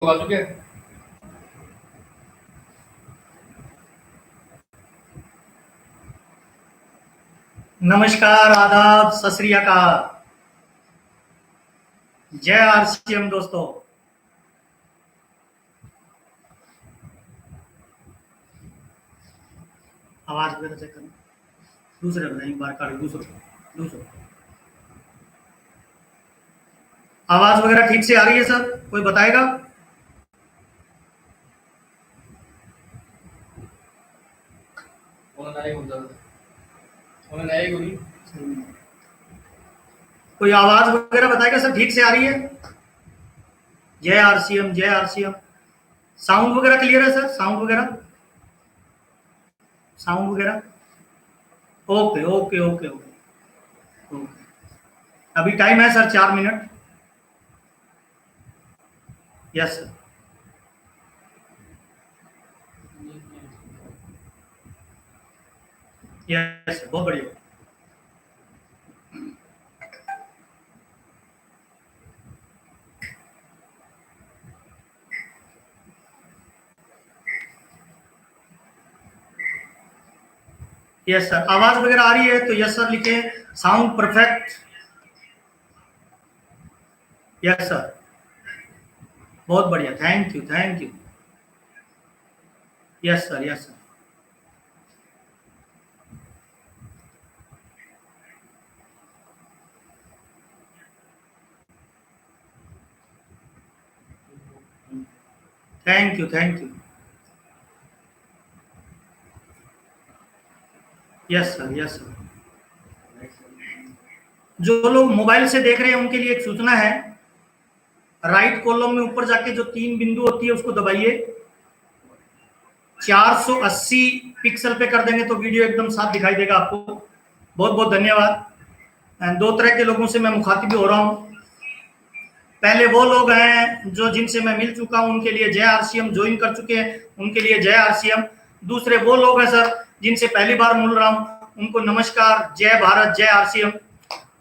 आ चुके हैं। नमस्कार, आदाब, सत श्री अकाल। जय आरसीएम दोस्तों। आवाज वगैरह चेक करना। दूसरे बनाइए, बार काट दूसरों आवाज वगैरह ठीक से आ रही है सर? कोई बताएगा? कोई आवाज वगैरह बताएगा सर? ठीक से आ रही है? जय आरसीएम, जय आरसीएम। साउंड वगैरह क्लियर है सर? साउंड वगैरह okay okay okay okay okay. अभी टाइम है sir 4 minute. Yes sir. Yes sir, बहुत बढ़िया। यस सर, आवाज वगैरह आ रही है तो यस सर लिखे। Sound perfect. यस सर, बहुत बढ़िया। Thank you, thank you. Yes sir, yes sir. Thank you, thank you. Yes sir, yes sir. जो लोग मोबाइल से देख रहे हैं उनके लिए एक सूचना है। राइट कॉलम में ऊपर जाके जो 3 बिंदु होती है उसको दबाइए। 480 पिक्सल पे कर देंगे तो वीडियो एकदम साफ दिखाई देगा आपको। बहुत बहुत धन्यवाद। 2 तरह के लोगों से मैं मुखातिब हो रहा हूं। पहले वो लोग हैं जो जिनसे मैं मिल चुका हूं, उनके लिए जय आरसीएम। ज्वाइन कर चुके हैं उनके लिए जय आरसीएम। दूसरे वो लोग हैं सर जिनसे पहली बार मिल रहा हूं, उनको नमस्कार, जय भारत, जय आरसीएम।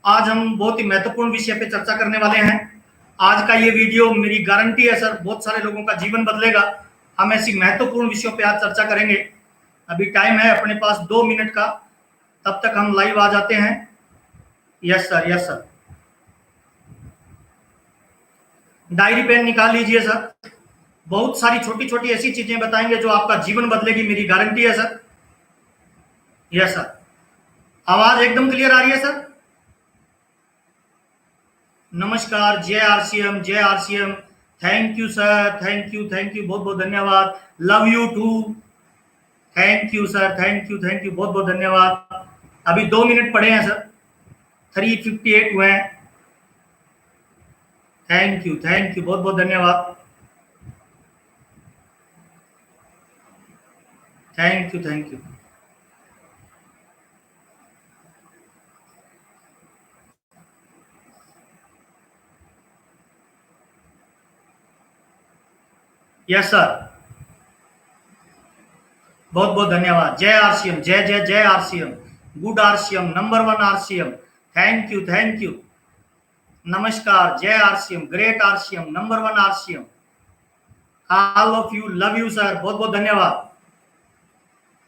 आज हम बहुत ही महत्वपूर्ण विषय पे चर्चा करने वाले हैं। आज का ये वीडियो मेरी गारंटी है सर बहुत सारे लोगों का जीवन बदलेगा। हम ऐसी महत्वपूर्ण विषयों पे आज चर्चा करेंगे। अभी टाइम है अपने पास 2 मिनट का, तब तक हम लाइव आ जाते हैं। Yes sir, yes sir. Diary pen निकाल लीजिए सर। बहुत सारी छोटी छोटी ऐसी चीजें बताएंगे जो आपका जीवन बदलेगी, मेरी गारंटी है सर। Yes sir. आवाज एकदम क्लियर आ रही है सर? नमस्कार, जय आरसीएम, जय RCM. Thank you sir, thank you, thank you, बहुत बहुत धन्यवाद। Love you too. Thank you sir, thank you, thank you, बहुत बहुत धन्यवाद। अभी 2 मिनट पड़े हैं सर, 358 हुए हैं। थैंक यू, थैंक यू, बहुत बहुत धन्यवाद। Thank you, thank you. Yes sir, बहुत बहुत धन्यवाद। जय आरसीएम, जय जय जय RCM. Good RCM, number 1 RCM. Thank you, thank you. नमस्कार, जय RCM, great RCM, number 1 RCM. All of you, love you sir, बहुत बहुत धन्यवाद।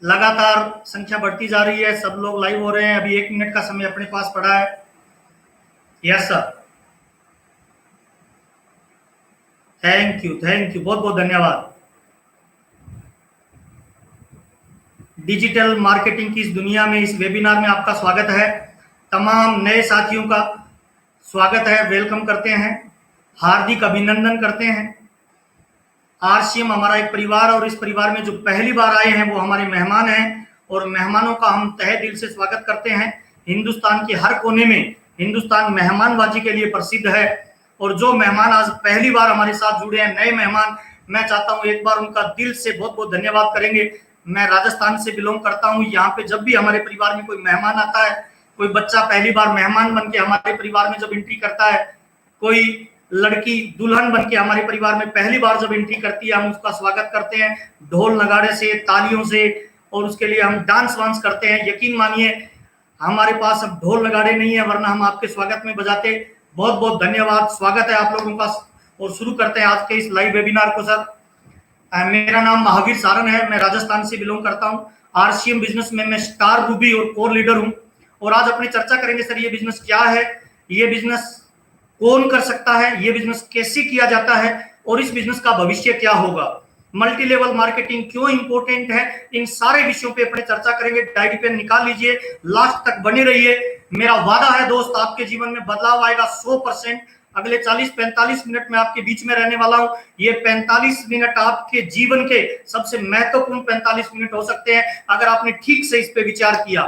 लगातार संख्या बढ़ती जा रही है, सब लोग लाइव हो रहे हैं। अभी 1 मिनट का समय अपने पास पड़ा है। Yes sir, thank you, thank you, बहुत बहुत धन्यवाद। डिजिटल मार्केटिंग की इस दुनिया में इस वेबिनार में आपका स्वागत है। तमाम नए साथियों का स्वागत है, वेलकम करते हैं, हार्दिक अभिनंदन करते हैं। आरसीएम हमारा एक परिवार, और इस परिवार में जो पहली बार आए हैं वो हमारे मेहमान हैं, और मेहमानों का हम तहे दिल से स्वागत करते हैं। हिंदुस्तान के हर कोने में हिंदुस्तान मेहमानबाजी के लिए प्रसिद्ध है, और जो मेहमान आज पहली बार हमारे साथ जुड़े हैं, नए मेहमान, मैं चाहता हूं एक बार उनका दिल से बहुत बहुत धन्यवाद करेंगे। मैं राजस्थान से बिलोंग करता हूं। यहाँ पे जब भी हमारे परिवार में कोई मेहमान आता है, कोई बच्चा पहली बार मेहमान बन के हमारे परिवार में जब एंट्री करता है, कोई लड़की दुल्हन बन के हमारे परिवार में पहली बार जब एंट्री करती है, हम उसका स्वागत करते हैं ढोल नगाड़े से, तालियों से, और उसके लिए हम डांस वांस करते हैं। यकीन मानिए हमारे पास अब ढोल नगाड़े नहीं है, वरना हम आपके स्वागत में बजाते। बहुत बहुत धन्यवाद, स्वागत है आप लोगों का। और शुरू करते हैं आज के इस लाइव वेबिनार को सर। मेरा नाम महावीर सारन है, मैं राजस्थान से बिलोंग करता हूँ। आरसीएम बिजनेस में मैं स्टार रूबी और कोर लीडर हूँ। और आज अपनी चर्चा करेंगे सर, ये बिजनेस क्या है, ये बिजनेस कौन कर सकता है, ये बिजनेस कैसे किया जाता है और इस बिजनेस का भविष्य क्या होगा, मल्टी लेवल मार्केटिंग क्यों इंपॉर्टेंट है, इन सारे विषयों पे अपने चर्चा करेंगे। डायरी पेन निकाल लीजिए, लास्ट तक बने रहिए। मेरा वादा है दोस्त, आपके जीवन में बदलाव आएगा 100%। अगले 40-45 मिनट में आपके बीच में रहने वाला हूं। ये 45 मिनट आपके जीवन के सबसे महत्वपूर्ण 45 मिनट हो सकते हैं अगर आपने ठीक से इस पे विचार किया।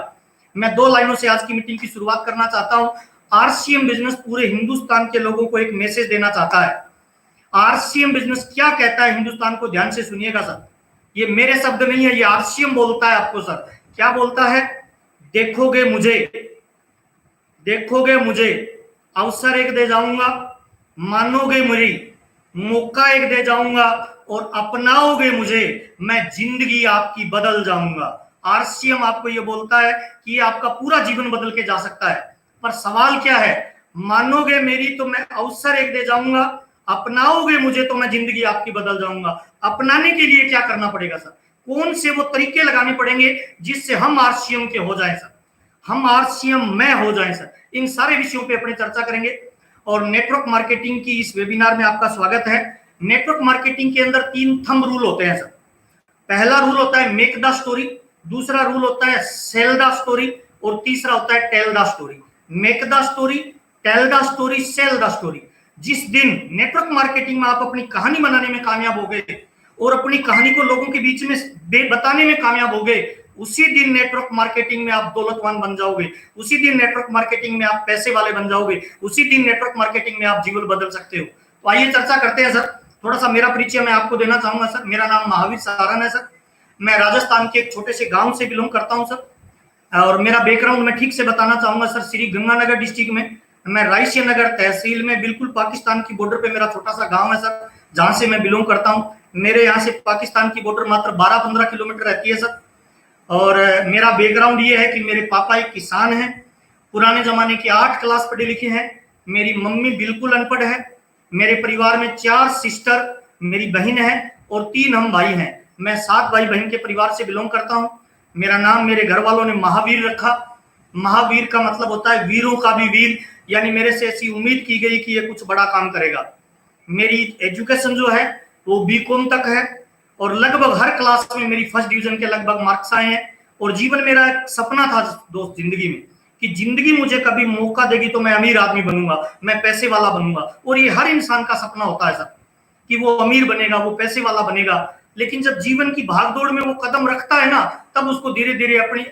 मैं 2 लाइनों से आज की मीटिंग की शुरुआत करना चाहता हूं। आरसीएम बिजनेस पूरे हिंदुस्तान के लोगों को एक मैसेज देना चाहता है। आरसीएम बिजनेस क्या कहता है हिंदुस्तान को, ध्यान से सुनिएगा सर। ये मेरे शब्द नहीं है, ये आरसीएम बोलता है आपको सर। क्या बोलता है? देखोगे मुझे, देखोगे मुझे, अवसर एक दे जाऊंगा, मानोगे मेरी, मौका एक दे जाऊंगा और अपनाओगे मुझे, मैं जिंदगी आपकी बदल जाऊंगा। आरसीएम आपको ये बोलता है कि आपका पूरा जीवन बदल के जा सकता है। पर सवाल क्या है? मानोगे मेरी तो मैं अवसर एक दे जाऊंगा, अपनाओगे मुझे तो मैं जिंदगी आपकी बदल जाऊंगा। अपनाने के लिए क्या करना पड़ेगा सर? कौन से वो तरीके लगाने पड़ेंगे जिससे हम आरसीएम के हो जाएं सर, हम आरसीएम में हो जाएं सर। इन सारे विषयों पे अपने चर्चा करेंगे। और नेटवर्क मार्केटिंग की इस वेबिनार में आपका स्वागत है। नेटवर्क मार्केटिंग के अंदर 3 थंब रूल होते हैं सर। पहला रूल होता है मेक द स्टोरी, दूसरा रूल होता है सेल द स्टोरी और तीसरा होता है tell the story. Make the story, tell the story, sell the story. जिस दिन नेटवर्क मार्केटिंग में आप अपनी कहानी बनाने में कामयाब हो गए और अपनी कहानी को लोगों के बीच में बताने में कामयाब हो गए, उसी दिन नेटवर्क मार्केटिंग में आप दौलतवान बन जाओगे, उसी दिन नेटवर्क मार्केटिंग में आप पैसे वाले बन जाओगे, उसी दिन नेटवर्क मार्केटिंग में आप जीवन बदल सकते हो। तो आइए चर्चा करते हैं सर। थोड़ा सा मेरा परिचय मैं आपको देना चाहूंगा सर। मेरा नाम महावीर सारन है सर। मैं राजस्थान के एक छोटे से गांव से बिलोंग करता हूं सर। और मेरा बैकग्राउंड मैं ठीक से बताना चाहूंगा सर। श्री गंगानगर डिस्ट्रिक्ट में मैं रायसिया नगर तहसील में, बिल्कुल पाकिस्तान की बॉर्डर पे मेरा छोटा सा गांव है सर, जहां से मैं बिलोंग करता हूं। मेरे यहाँ से पाकिस्तान की बॉर्डर मात्र 12-15 किलोमीटर रहती है सर। और मेरा बैकग्राउंड ये है कि मेरे पापा एक किसान हैं, पुराने जमाने के 8 क्लास पढ़े लिखे हैं। मेरी मम्मी बिल्कुल अनपढ़ है। मेरे परिवार में 4 सिस्टर, मेरी बहन है और 3 हम भाई हैं। मैं 7 भाई बहन के परिवार से बिलोंग करता हूँ। मेरा नाम मेरे घर वालों ने महावीर रखा। महावीर का मतलब होता है वीरों का भी वीर, यानी मेरे से ऐसी उम्मीद की गई कि ये कुछ बड़ा काम करेगा। मेरी एजुकेशन जो है वो बीकॉम तक है और लगभग हर क्लास में मेरी फर्स्ट डिवीजन के लगभग मार्क्स आए हैं। और जीवन मेरा एक सपना था दोस्त जिंदगी में कि जिंदगी मुझे कभी मौका देगी तो मैं अमीर आदमी बनूंगा, मैं पैसे वाला बनूंगा। और ये हर इंसान का सपना होता है सर कि वो अमीर बनेगा, वो पैसे वाला बनेगा। लेकिन जब जीवन की भागदौड़ में वो कदम रखता है ना, तब उसको धीरे धीरे अपनी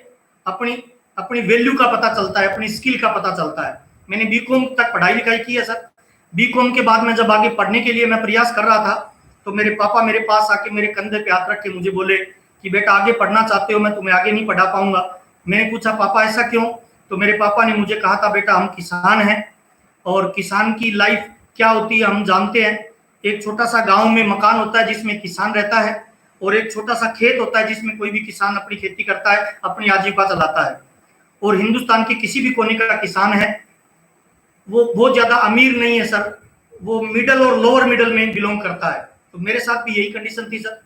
अपनी अपनी वैल्यू का पता चलता है, अपनी स्किल का पता चलता है। मैंने बीकॉम तक पढ़ाई लिखाई की है सर। बीकॉम के बाद में जब आगे पढ़ने के लिए मैं प्रयास कर रहा था तो मेरे पापा मेरे पास आके मेरे कंधे पे हाथ रख के मुझे बोले कि बेटा आगे पढ़ना चाहते हो, मैं तुम्हें आगे नहीं पढ़ा पाऊंगा। मैंने पूछा पापा ऐसा क्यों? तो मेरे पापा ने मुझे कहा था बेटा हम किसान हैं और किसान की लाइफ क्या होती है हम जानते हैं। एक छोटा सा गांव में मकान होता है जिसमें किसान रहता है और एक छोटा सा खेत होता है जिसमें कोई भी किसान अपनी खेती करता है, अपनी आजीविका चलाता है। और हिंदुस्तान के किसी भी कोने का किसान है वो बहुत ज्यादा अमीर नहीं है सर, वो मिडल और लोअर मिडल में बिलोंग करता है। तो मेरे साथ भी यही कंडीशन थी सर।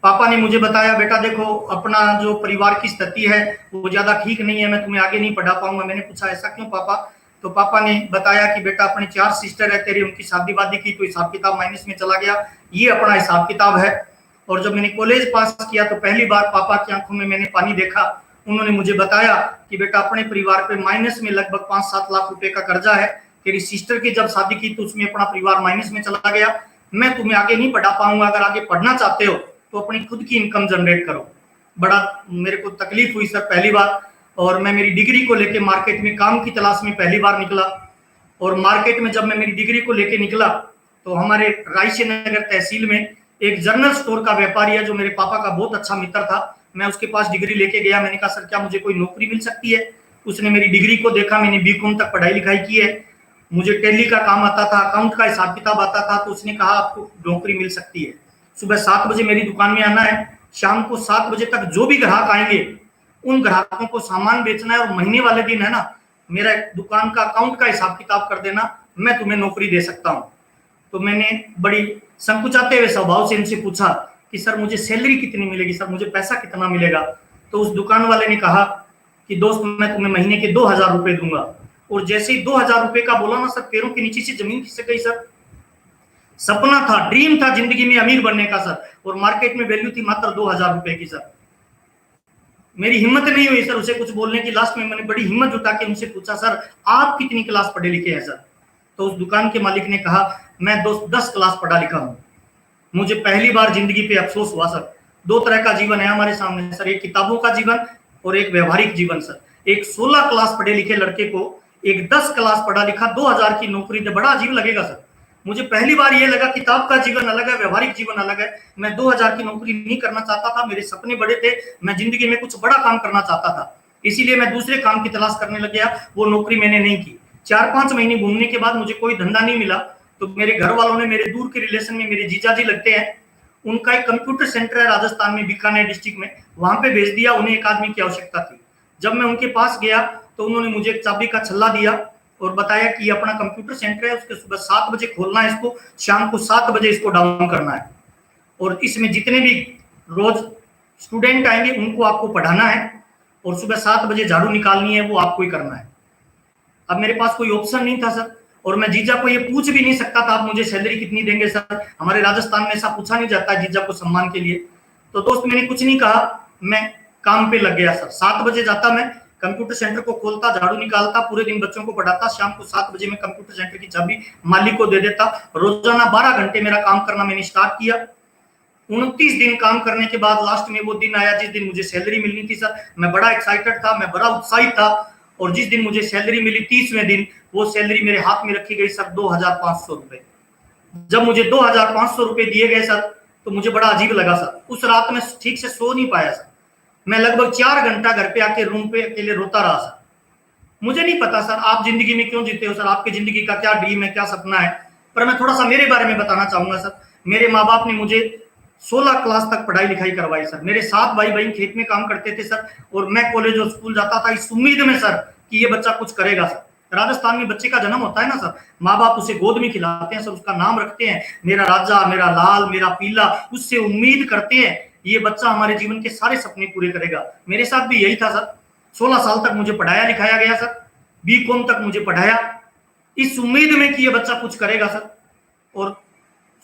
पापा ने मुझे बताया बेटा देखो अपना जो परिवार की स्थिति है वो ज्यादा ठीक नहीं है, मैं तुम्हें आगे नहीं पढ़ा पाऊंगा। मैंने पूछा ऐसा क्यों पापा? तो पापा ने बताया कि बेटा अपने 4 सिस्टर है तेरी, उनकी शादी वादी की तो हिसाब किताब माइनस में चला गया, ये अपना हिसाब किताब है। और जब मैंने कॉलेज पास किया तो पहली बार पापा की आंखों में मैंने पानी देखा। उन्होंने मुझे बताया कि बेटा अपने परिवार पे माइनस में लगभग 5-7 लाख रुपए का कर्जा है, तेरी सिस्टर की जब शादी की तो उसमें अपना परिवार माइनस में चला गया, मैं तुम्हें आगे नहीं पढ़ा पाऊंगा, अगर आगे पढ़ना चाहते हो तो अपनी खुद की इनकम जनरेट करो। बड़ा मेरे को तकलीफ हुई सर पहली बार। और मैं मेरी डिग्री को लेके मार्केट में काम की तलाश में पहली बार निकला। और मार्केट में जब मैं मेरी डिग्री को लेके निकला तो हमारे रायसिया नगर तहसील में एक जनरल स्टोर का व्यापारी है जो मेरे पापा का बहुत अच्छा मित्र था। मैं उसके पास डिग्री लेके गया, मैंने कहा सर क्या मुझे कोई नौकरी मिल सकती है? उसने मेरी डिग्री को देखा, मैंने बीकॉम तक पढ़ाई लिखाई की है, मुझे टैली का काम आता था, अकाउंट का हिसाब किताब आता था, तो उसने कहा आपको नौकरी मिल सकती है। सुबह 7 बजे मेरी दुकान में आना है, शाम को 7 बजे तक जो भी ग्राहक आएंगे उन ग्राहकों को सामान बेचना है और महीने वाले दिन है ना मेरा दुकान का अकाउंट का हिसाब किताब कर देना, मैं तुम्हें नौकरी दे सकता हूँ। तो मैंने बड़ी संकुचाते हुए स्वभाव से इनसे पूछा कि सर मुझे सैलरी कितनी मिलेगी, सर मुझे पैसा कितना मिलेगा। तो उस दुकान वाले ने कहा कि दोस्त मैं तुम्हें महीने के 2,000 रुपए दूंगा। और जैसे ही 2,000 रुपए का बोला ना सर, पैरों के नीचे से जमीन खिसक गई सर। सपना था, ड्रीम था जिंदगी में अमीर बनने का सर, और मार्केट में वैल्यू थी मात्र 2,000 रुपए की सर। मेरी हिम्मत नहीं हुई सर उसे कुछ बोलने की। लास्ट में मैंने बड़ी हिम्मत जुटा के उनसे पूछा सर आप कितनी क्लास पढ़े लिखे हैं सर। तो उस दुकान के मालिक ने कहा मैं 10 क्लास पढ़ा लिखा हूं। मुझे पहली बार जिंदगी पे अफसोस हुआ सर। दो तरह का जीवन है हमारे सामने सर, एक किताबों का जीवन और एक व्यवहारिक जीवन सर। एक 16 क्लास पढ़े लिखे लड़के को एक 10 क्लास पढ़ा लिखा 2,000 की नौकरी दे, बड़ा अजीब लगेगा सर। मुझे पहली बार ये लगा किताब का जीवन अलग है, व्यवहारिक जीवन अलग है। मैं 2,000 की नौकरी नहीं करना चाहता था, मेरे सपने बड़े थे, मैं जिंदगी में कुछ बड़ा काम करना चाहता था, इसीलिए मैं दूसरे काम की तलाश करने लग गया। वो नौकरी मैंने नहीं की। 4-5 महीने घूमने के बाद मुझे कोई धंधा नहीं मिला, तो मेरे घर वालों ने, मेरे दूर के रिलेशन में मेरे जीजा जी लगते हैं, उनका एक कंप्यूटर सेंटर है राजस्थान में, बीकानेर डिस्ट्रिक्ट में, वहां पे भेज दिया। उन्हें एक आदमी की आवश्यकता थी। जब मैं उनके पास गया तो उन्होंने मुझे एक चाबी का छल्ला दिया और बताया कि अपना कंप्यूटर सेंटर है, उसके सुबह 7 बजे खोलना है, इसको शाम को 7 बजे इसको डाउन करना है, और इसमें जितने भी रोज स्टूडेंट आएंगे उनको आपको पढ़ाना है, और सुबह 7 बजे झाड़ू निकालनी है, वो आपको ही करना है। अब मेरे पास कोई ऑप्शन नहीं था सर, और मैं जीजा को ये पूछ भी नहीं सकता था आप मुझे सैलरी कितनी देंगे सर। हमारे राजस्थान में ऐसा पूछा नहीं जाता जीजा को सम्मान के लिए। तो दोस्त मैंने कुछ नहीं कहा, मैं काम पे लग गया सर। 7 बजे जाता, मैं कंप्यूटर सेंटर को खोलता, झाड़ू निकालता, पूरे दिन बच्चों को पढ़ाता, शाम को 7 बजे मैं कंप्यूटर सेंटर की चाबी मालिक को दे देता। रोजाना 12 घंटे मेरा काम करना मैंने स्टार्ट किया। 29 दिन काम करने के बाद लास्ट में वो दिन आया जिस दिन मुझे सैलरी मिलनी थी सर। मैं बड़ा एक्साइटेड था, मैं बड़ा उत्साहित था, और जिस दिन मुझे सैलरी मिली 30वें दिन, वो सैलरी मेरे हाथ में रखी गई सर 2,500 रुपए। जब मुझे 2,500 रुपए दिए गए सर, तो मुझे बड़ा अजीब लगा सर। उस रात में ठीक से सो नहीं पाया सर। मैं लगभग 4 घंटा घर पे आके रूम पे अकेले रोता रहा सर। मुझे नहीं पता सर आप जिंदगी में क्यों जीते हो सर, आपकी जिंदगी का क्या ड्रीम है, क्या सपना है, पर मैं थोड़ा सा मेरे बारे में बताना चाहूंगा सर। मेरे माँ बाप ने मुझे 16 क्लास तक पढ़ाई लिखाई करवाई सर। मेरे 7 भाई बहन खेत में काम करते थे सर, और मैं कॉलेज और स्कूल जाता था इस उम्मीद में सर कि ये बच्चा कुछ करेगा सर। राजस्थान में बच्चे का जन्म होता है ना सर, माँ बाप उसे गोद में खिलाते हैं सर, उसका नाम रखते हैं मेरा राजा, मेरा लाल, मेरा पीला। उससे उम्मीद करते हैं ये बच्चा हमारे जीवन के सारे सपने पूरे करेगा। मेरे साथ भी यही था सर। 16 साल तक मुझे पढ़ाया लिखाया गया सर, बीकॉम तक मुझे पढ़ाया इस उम्मीद में कि ये बच्चा कुछ करेगा सर। और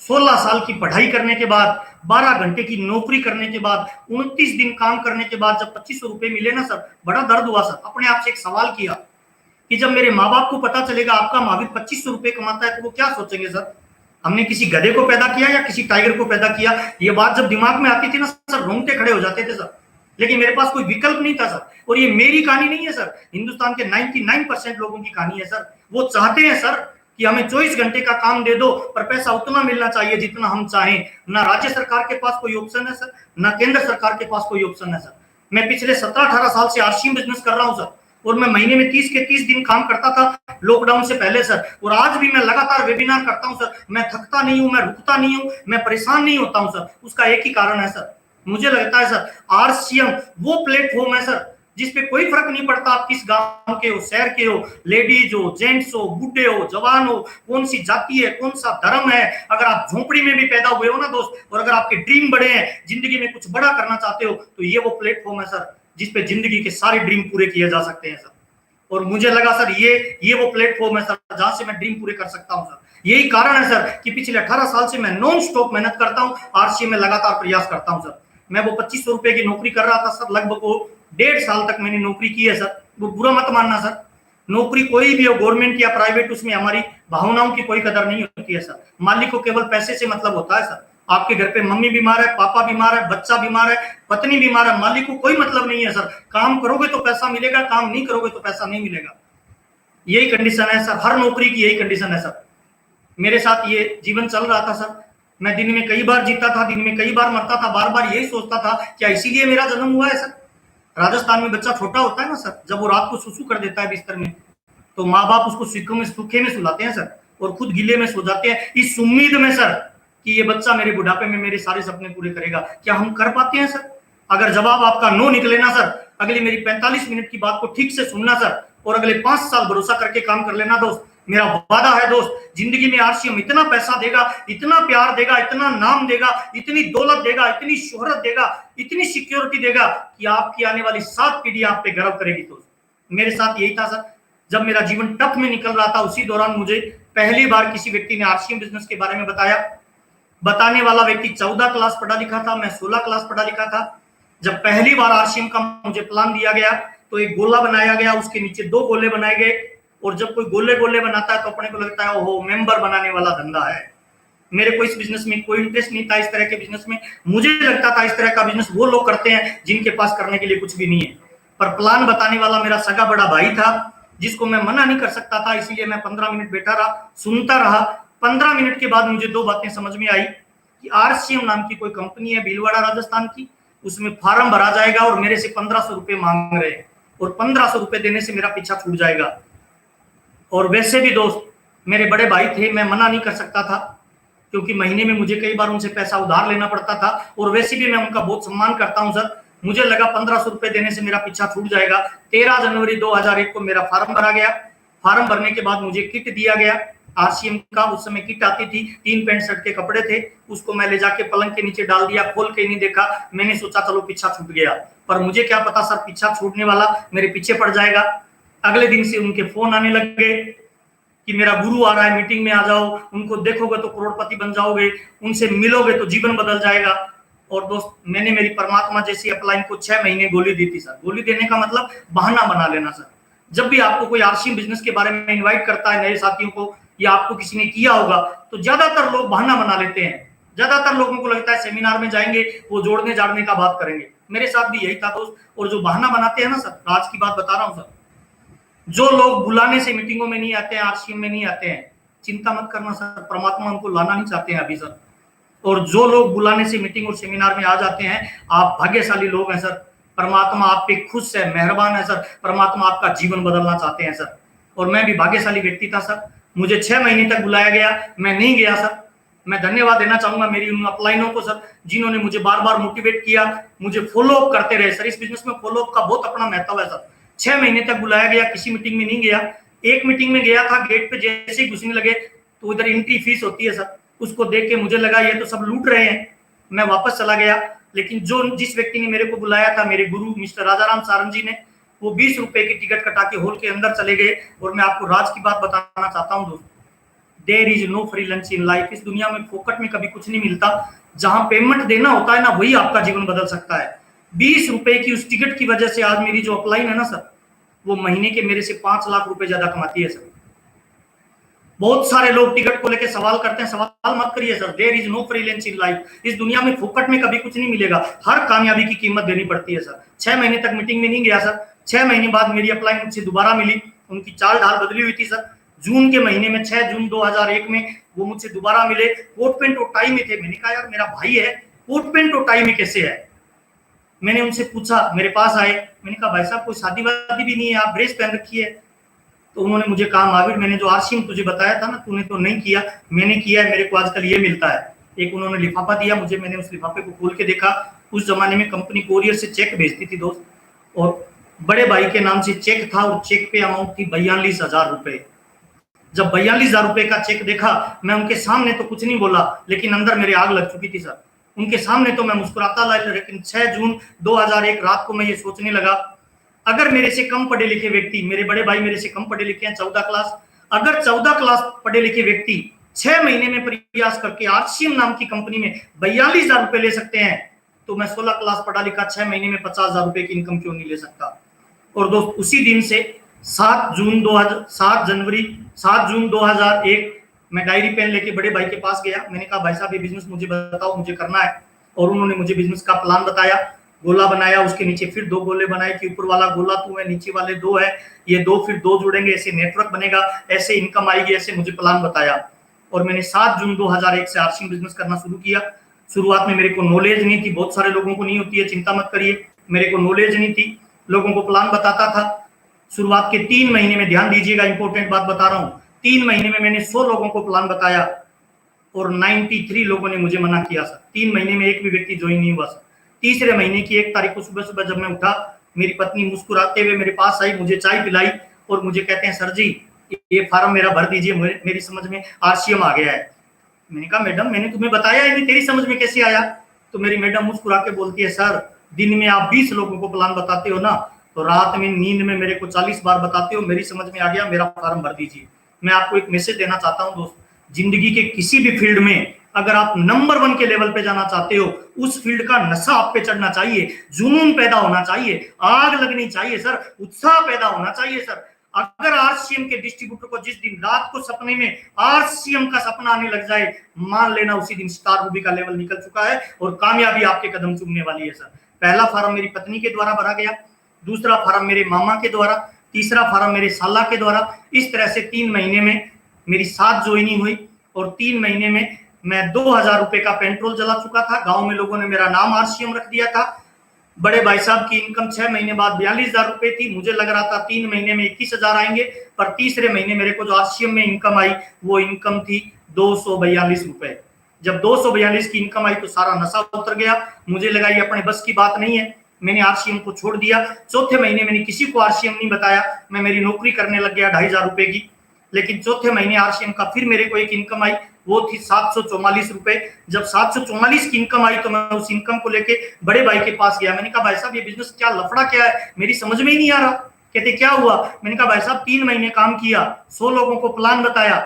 16 साल की पढ़ाई करने के बाद, 12 घंटे की नौकरी करने के बाद, 29 दिन काम करने के बाद जब 2500 रुपए मिले ना सर, बड़ा दर्द हुआ सर। अपने आप से एक सवाल किया कि जब मेरे माँ बाप को पता चलेगा आपका महावीर 2500 रुपए कमाता है तो वो क्या सोचेंगे सर, हमने किसी गधे को पैदा किया या किसी टाइगर को पैदा किया। ये बात जब दिमाग में आती थी ना सर, रोंगटे खड़े हो जाते थे सर। लेकिन मेरे पास कोई विकल्प नहीं था सर। और ये मेरी कहानी नहीं है सर, हिंदुस्तान के 99% लोगों की कहानी है सर। वो चाहते हैं सर कि हमें 24 घंटे का काम दे दो, पर पैसा उतना मिलना चाहिए जितना हम चाहें। ना राज्य सरकार के पास कोई ऑप्शन है सर, ना केंद्र सरकार के पास कोई ऑप्शन है सर। मैं पिछले 17-18 साल से आरसीएम बिजनेस कर रहा हूं सर, और मैं महीने में 30 के 30 दिन काम करता था लॉकडाउन से पहले सर। और आज भी मैं लगातार वेबिनार करता हूं सर। मैं थकता नहीं हूं, मैं रुकता नहीं हूं, मैं परेशान नहीं होता हूं सर। उसका एक ही कारण है सर, मुझे लगता है सर आरसीएम वो प्लेटफॉर्म है सर जिसपे कोई फर्क नहीं पड़ता आप किस गांव के हो, शहर के हो, लेडीज हो, जेंट्स हो, बूढ़े हो, जवान हो, कौन सी जाति है, कौन सा धर्म है। अगर आप झोपड़ी में भी पैदा हुए हो ना दोस्त, और अगर आपके ड्रीम बड़े हैं, जिंदगी में कुछ बड़ा करना चाहते हो, तो ये वो प्लेटफॉर्म है सर जिसपे जिंदगी के सारे ड्रीम पूरे किए जा सकते हैं सर। और मुझे लगा सर ये वो प्लेटफॉर्म है सर जहां से मैं ड्रीम पूरे कर सकता हूं सर। यही कारण है सर कि पिछले 18 साल से मैं नॉन स्टॉप मेहनत करता हूं, आरसीएम में लगातार प्रयास करता हूं सर। मैं वो 2500 रुपए की नौकरी कर रहा था सर, लगभग वो 1.5 साल तक मैंने नौकरी की है सर। वो बुरा मत मानना सर, नौकरी कोई भी हो, गवर्नमेंट या प्राइवेट, उसमें हमारी भावनाओं की कोई कदर नहीं होती है सर। मालिक को केवल पैसे से मतलब होता है सर। आपके घर पे मम्मी बीमार है, पापा बीमार है, बच्चा बीमार है, पत्नी बीमार है, मालिक को कोई मतलब नहीं है सर। काम करोगे तो पैसा मिलेगा, काम नहीं करोगे तो पैसा नहीं मिलेगा। यही कंडीशन है सर, हर नौकरी की यही कंडीशन है सर। मेरे साथ ये जीवन चल रहा था सर। मैं दिन में कई बार जीता था, दिन में कई बार मरता था, बार बार यही सोचता था क्या इसीलिए मेरा जन्म हुआ है सर। राजस्थान में बच्चा छोटा होता है ना सर, जब वो रात को सुसु कर देता है बिस्तर में, तो माँ बाप उसको सूखे में सुलाते हैं सर, और खुद गीले में सो जाते हैं इस उम्मीद में सर कि ये बच्चा मेरे बुढ़ापे में मेरे सारे सपने पूरे करेगा। क्या हम कर पाते हैं सर? अगर जवाब आपका नो निकले ना सर, अगली मेरी 45 मिनट की बात को ठीक से सुनना सर, और अगले 5 साल भरोसा करके काम कर लेना दोस्त। मेरा वादा है दोस्त, जिंदगी में आरसीएम इतना पैसा देगा, इतना प्यार देगा, इतना नाम देगा, इतनी दौलत देगा, इतनी शोहरत देगा, इतनी सिक्योरिटी देगा कि आपकी आने वाली 7 पीढ़ी आप पे गर्व करेगी दोस्त। मेरे साथ यही था सर। जब मेरा जीवन टफ में निकल रहा था, उसी दौरान मुझे पहली बार किसी व्यक्ति ने आरसीएम बिजनेस के बारे में बताया। बताने वाला व्यक्ति 14 क्लास पढ़ा लिखा था, मैं 16 क्लास पढ़ा लिखा था। जब पहली बार आरसीएम का मुझे प्लान दिया गया तो एक गोला बनाया गया, उसके नीचे 2 गोले बनाए गए। और जब कोई गोले गोले बनाता है तो अपने को लगता है ओहो मेंबर बनाने वाला धंधा है। मेरे को इस बिजनेस में कोई इंटरेस्ट नहीं था, इस तरह के बिजनेस में। मुझे लगता था इस तरह का बिजनेस वो लोग करते हैं जिनके पास करने के लिए कुछ भी नहीं है। पर प्लान बताने वाला मेरा सगा बड़ा भाई था, जिसको मैं मना नहीं कर सकता था, इसीलिए मैं 15 मिनट बैठा रहा, सुनता रहा। 15 मिनट के बाद मुझे 2 बातें समझ में आई कि आरसीएम नाम की कोई कंपनी है भीलवाड़ा राजस्थान की, उसमें फार्म भरा जाएगा और मेरे से 1500 रुपए मांग रहे हैं, और 1500 रुपए देने से मेरा पीछा छूट जाएगा। और वैसे भी दोस्त मेरे बड़े भाई थे, मैं मना नहीं कर सकता था, क्योंकि महीने में मुझे कई बार उनसे पैसा उधार लेना पड़ता था। और वैसे भी मैं उनका बहुत सम्मान करता हूं सर। मुझे लगा 1500 रुपए देने से मेरा पीछा छूट जाएगा। 13 जनवरी 2001 को मेरा फार्म भरा गया। फार्म भरने के बाद मुझे किट दिया गया आरसीएम का। उस समय किट आती थी, 3 पैंट शर्ट के कपड़े थे, उसको मैं ले जाके पलंग के नीचे डाल दिया, खोल के नहीं देखा। मैंने सोचा चलो पीछा छूट गया, पर मुझे क्या पता सर पीछा छूटने वाला मेरे पीछे पड़ जाएगा। अगले दिन से उनके फोन आने लग गए कि मेरा गुरु आ रहा है, मीटिंग में आ जाओ, उनको देखोगे तो करोड़पति बन जाओगे, उनसे मिलोगे तो जीवन बदल जाएगा। और दोस्त मैंने मेरी परमात्मा जैसी अपलाइन को 6 महीने गोली दी थी सर। गोली देने का मतलब बहाना बना लेना सर। जब भी आपको कोई आरसीएम बिजनेस के बारे में इनवाइट करता है नए साथियों को, या आपको किसी ने किया होगा, तो ज्यादातर लोग बहाना बना लेते हैं। ज्यादातर लोगों को लगता है सेमिनार में जाएंगे वो जोड़ने जाड़ने का बात करेंगे। मेरे साथ भी यही था दोस्त। और जो बहाना बनाते हैं ना सर, आज की बात बता रहा हूँ सर, जो लोग बुलाने से मीटिंगों में नहीं आते हैं, आरसीएम में नहीं आते हैं, चिंता मत करना सर, परमात्मा उनको लाना नहीं चाहते हैं अभी सर। और जो लोग बुलाने से मीटिंग और सेमिनार में आ जाते हैं, आप भाग्यशाली लोग हैं सर। परमात्मा आप पे खुश है, मेहरबान है सर। परमात्मा आपका जीवन बदलना चाहते हैं सर। और मैं भी भाग्यशाली व्यक्ति था सर। मुझे 6 महीने तक बुलाया गया, मैं नहीं गया सर। मैं धन्यवाद देना चाहूंगा मेरी उन अपलाइनों को सर, जिन्होंने मुझे बार बार मोटिवेट किया, मुझे फॉलो अप करते रहे सर। इस बिजनेस में फॉलो अप का बहुत अपना महत्व है सर। 6 महीने तक बुलाया गया, किसी मीटिंग में नहीं गया। एक मीटिंग में गया था, गेट पे जैसे ही घुसने लगे तो उधर एंट्री फीस होती है सर, उसको देख के मुझे लगा ये तो सब लूट रहे हैं, मैं वापस चला गया। लेकिन जिस व्यक्ति ने मेरे को बुलाया था, मेरे गुरु मिस्टर राजाराम सारंग जी ने, वो 20 रुपए की टिकट कटा के हॉल के अंदर चले गए। और मैं आपको राज की बात बताना चाहता हूँ दोस्तों, there is no free lunch in life. इस दुनिया में फोकट में कभी कुछ नहीं मिलता। जहां पेमेंट देना होता है ना, वही आपका जीवन बदल सकता है। 20 रुपए की उस टिकट की वजह से आज मेरी जो अपलाइन है ना सर, वो महीने के मेरे से 5 लाख रुपए ज्यादा कमाती है सर। बहुत सारे लोग टिकट को लेकर सवाल करते हैं, सवाल मत करिए sir. There is no free lunch in life. इस दुनिया में फोकट में कभी कुछ नहीं मिलेगा, हर कामयाबी की कीमत देनी पड़ती है सर। 6 महीने तक मीटिंग में नहीं गया सर। 6 महीने बाद मेरी अपलाइन मुझसे दोबारा मिली, उनकी चाल ढाल बदली हुई थी सर। जून के महीने में 6 जून 2001 में वो मुझसे दोबारा मिले, कोट पेंट और टाई में थे। मैंने कहा यार मेरा भाई है, कोट पेंट और टाई में कैसे है? मैंने उनसे पूछा, मेरे पास आए, मैंने कहा भाई साहब कोई शादी वादी भी नहीं है, आप ड्रेस पहन रखी है। तो उन्होंने मुझे कहा महावीर, मैंने जो आरसीएम तुझे बताया था ना, तूने तो नहीं किया, मैंने किया है, मेरे को आजकल ये मिलता है। एक उन्होंने लिफाफा दिया मुझे, मैंने उस लिफाफे को खोल के देखा। उस जमाने में कंपनी कोरियर से चेक भेजती थी दोस्त, और बड़े भाई के नाम से चेक था, और चेक पे अमाउंट थी 42,000 रुपए। जब 42,000 रुपए का चेक देखा, मैं उनके सामने तो कुछ नहीं बोला, लेकिन अंदर मेरे आग लग चुकी थी सर। उनके सामने तो मैं मुस्कुराता ला, लेकिन 6 जून 2001 रात को मैं ये सोचने लगा, अगर मेरे से कम पढ़े लिखे व्यक्ति, मेरे बड़े भाई मेरे से कम पढ़े लिखे हैं 14 क्लास, अगर 14 क्लास पढ़े लिखे व्यक्ति 6 महीने में प्रयास करके आरसीएम नाम की कंपनी में 42,000 रुपए ले सकते हैं, तो मैं 16 क्लास पढ़ा लिखा 6 महीने में 50,000 रुपए की इनकम क्यों नहीं ले सकता? और दोस्त उसी दिन से 7 जून 2001 मैं डायरी पेन लेके बड़े भाई के पास गया। मैंने कहा भाई साहब ये बिजनेस मुझे बताओ, मुझे करना है। और उन्होंने मुझे बिजनेस का प्लान बताया। गोला बनाया, उसके नीचे फिर 2 गोले बनाए कि ऊपर वाला गोला तू है, नीचे वाले 2 है, ये 2 फिर 2 जुड़ेंगे, ऐसे नेटवर्क बनेगा, ऐसे इनकम आएगी, ऐसे मुझे प्लान बताया। और मैंने 7 जून 2001 से आरसीएम बिजनेस करना शुरू किया। शुरुआत में मेरे को नॉलेज नहीं थी, बहुत सारे लोगों को नहीं होती है, चिंता मत करिए, मेरे को नॉलेज नहीं थी, लोगों को प्लान बताता था। शुरुआत के 3 महीने में, ध्यान दीजिएगा इंपॉर्टेंट बात बता रहा हूँ, 3 महीने में मैंने 100 लोगों को प्लान बताया और 93 लोगों ने मुझे मना किया सर। 3 महीने में एक भी व्यक्ति ज्वाइन नहीं हुआ सर। तीसरे महीने की 1 तारीख को सुबह सुबह जब मैं उठा, मेरी पत्नी मुस्कुराते हुए मेरे पास आई, मुझे चाय पिलाई और मुझे कहते हैं सर जी ये फॉर्म मेरा भर दीजिए, मेरी समझ में आरसीएम आ गया है। मैंने कहा मैडम मैंने तुम्हें बताया ही नहीं, तेरी समझ में कैसे आया? तो मेरी मैडम मुस्कुरा के बोलती है, सर दिन में आप 20 लोगों को प्लान बताते हो ना, तो रात में नींद में मेरे को 40 बार बताते हो, मेरी समझ में आ गया, मेरा फॉर्म भर दीजिए। मैं आपको एक मैसेज देना चाहता हूं दोस्त, जिंदगी के किसी भी फील्ड में अगर आप नंबर 1 के लेवल पे जाना चाहते हो, उस फील्ड का नशा आप पे चढ़ना चाहिए, जुनून पैदा होना चाहिए, आग लगनी चाहिए सर, उत्साह पैदा होना चाहिए सर। अगर आरसीएम के डिस्ट्रीब्यूटर को जिस दिन रात को सपने में आरसीएम का सपना आने लग जाए, मान लेना उसी दिन स्टार रूबी का लेवल निकल चुका है और कामयाबी आपके कदम चूमने वाली है सर। पहला फॉर्म मेरी पत्नी के द्वारा भरा गया, दूसरा फॉर्म मेरे मामा के द्वारा, तीसरा फॉर्म मेरे साला के द्वारा। इस तरह से 3 महीने में मेरी 7 ज्वाइनिंग हुई और 3 महीने में मैं 2000 रुपए का पेट्रोल जला चुका था। गांव में लोगों ने मेरा नाम आरसीएम रख दिया था। बड़े भाई साहब की इनकम 6 महीने बाद 42,000 रुपए थी। मुझे लग रहा था 3 महीने में 21,000 आएंगे, पर तीसरे महीने मेरे को जो आरसीएम में इनकम आई वो इनकम थी 242 रुपए। जब 242 की इनकम आई तो सारा नशा उतर गया। मुझे लगा ये अपने बस की बात नहीं है, मैंने आरसीएम को छोड़ दिया। चौथे महीने मैंने किसी को आरसीएम नहीं बताया, मैं मेरी नौकरी करने लग गया 2,500 रुपए की। लेकिन चौथे महीने आरसीएम का फिर मेरे को एक इनकम आई, वो थी 744 रुपए। जब 744 की इनकम आई तो मैं उस इनकम को लेके बड़े भाई के पास गया। मैंने कहा भाई साहब ये बिजनेस क्या लफड़ा क्या है, मेरी समझ में ही नहीं आ रहा। कहते क्या हुआ? मैंने कहा भाई साहब 3 महीने काम किया, 100 लोगों को प्लान बताया,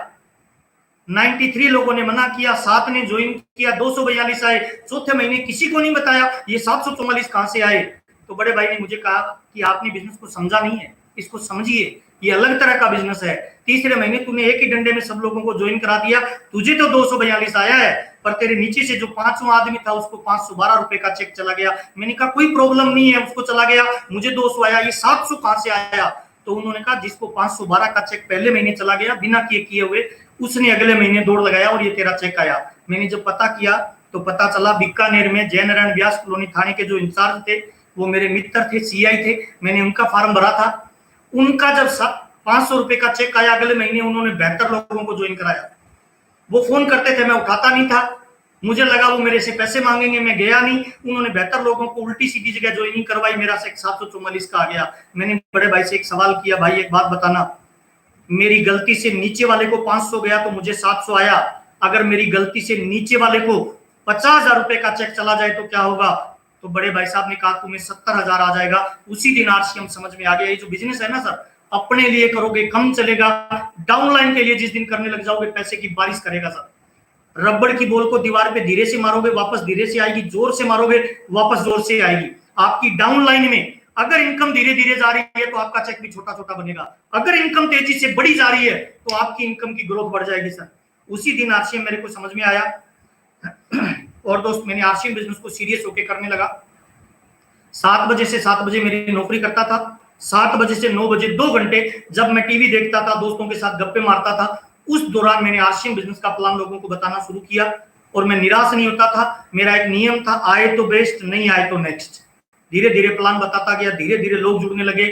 93 लोगों ने मना किया, 7 ने ज्वाइन किया, 242 आए। चौथे महीने किसी को नहीं बताया, ये 744 कहां से आए? तो बड़े भाई ने मुझे कहा कि आपने बिजनेस को समझा नहीं है, इसको समझिए, ये अलग तरह का बिजनेस है। तीसरे महीने तूने एक ही डंडे में सब लोगों को ज्वाइन करा दिया, तुझे तो 242 आया है, पर तेरे नीचे से जो 5वां आदमी था उसको 512 रुपए का चेक चला गया। मैंने कहा कोई प्रॉब्लम नहीं है, उसको चला गया, मुझे 200 आया, ये 700 कहां से आया? तो उन्होंने कहा जिसको 512 का चेक पहले महीने चला गया बिना किए हुए, उसने अगले महीने दौड़ लगाया और ये तेरा चेक आया। मैंने जब पता किया तो पता चला बीकानेर में जय नारायण व्यास कॉलोनी थाने के जो इंचार्ज थे वो मेरे मित्र थे, सीआई थे। मैंने उनका फॉर्म भरा था। उनका जब 500 रुपए का चेक आया अगले महीने, उन्होंने 72 लोगों को ज्वाइन कराया। वो फोन करते थे, मैं उठाता नहीं था, मुझे लगा वो मेरे से पैसे मांगेंगे, मैं गया नहीं। उन्होंने 72 लोगों को उल्टी सीधी जगह ज्वाइनिंग करवाई, मेरा चेक 744 का आ गया। मैंने बड़े भाई से एक सवाल किया, भाई एक बात बताना, मेरी गलती से नीचे वाले को 500 गया तो मुझे 700 आया, अगर मेरी गलती से नीचे वाले को 50,000 रुपए का चेक चला जाए तो क्या होगा? तो बड़े भाई साहब ने कहा तुम्हें 70,000 आ जाएगा। उसी दिन आरसीएम समझ में आ गया, ये जो बिजनेस है ना सर, अपने लिए करोगे कम चलेगा, डाउनलाइन के लिए जिस दिन करने लग जाओगे पैसे की बारिश करेगा सर। रबड़ की बॉल को दीवार पे धीरे से मारोगे वापस धीरे से आएगी, जोर से मारोगे वापस जोर से आएगी। आपकी डाउनलाइन में अगर इनकम धीरे धीरे जा रही है तो आपका चेक भी छोटा छोटा बनेगा, अगर इनकम तेजी से बड़ी जा रही है तो आपकी इनकम की ग्रोथ बढ़ जाएगी सर। उसी दिन आरसीएम मेरे को समझ में आया और दोस्त मैंने आरसीएम बिजनेस को सीरियस होकर करने लगा। 7 बजे से 7 बजे मेरी नौकरी करता था, 7 बजे से 9 बजे 2 घंटे जब मैं टीवी देखता था, दोस्तों के साथ गप्पे मारता था, उस दौरान मैंने आरसीएम बिजनेस का प्लान लोगों को बताना शुरू किया और मैं निराश नहीं होता था। मेरा एक नियम था, आए तो बेस्ट, नहीं आए तो नेक्स्ट। धीरे धीरे प्लान बताता गया, धीरे धीरे लोग जुड़ने लगे।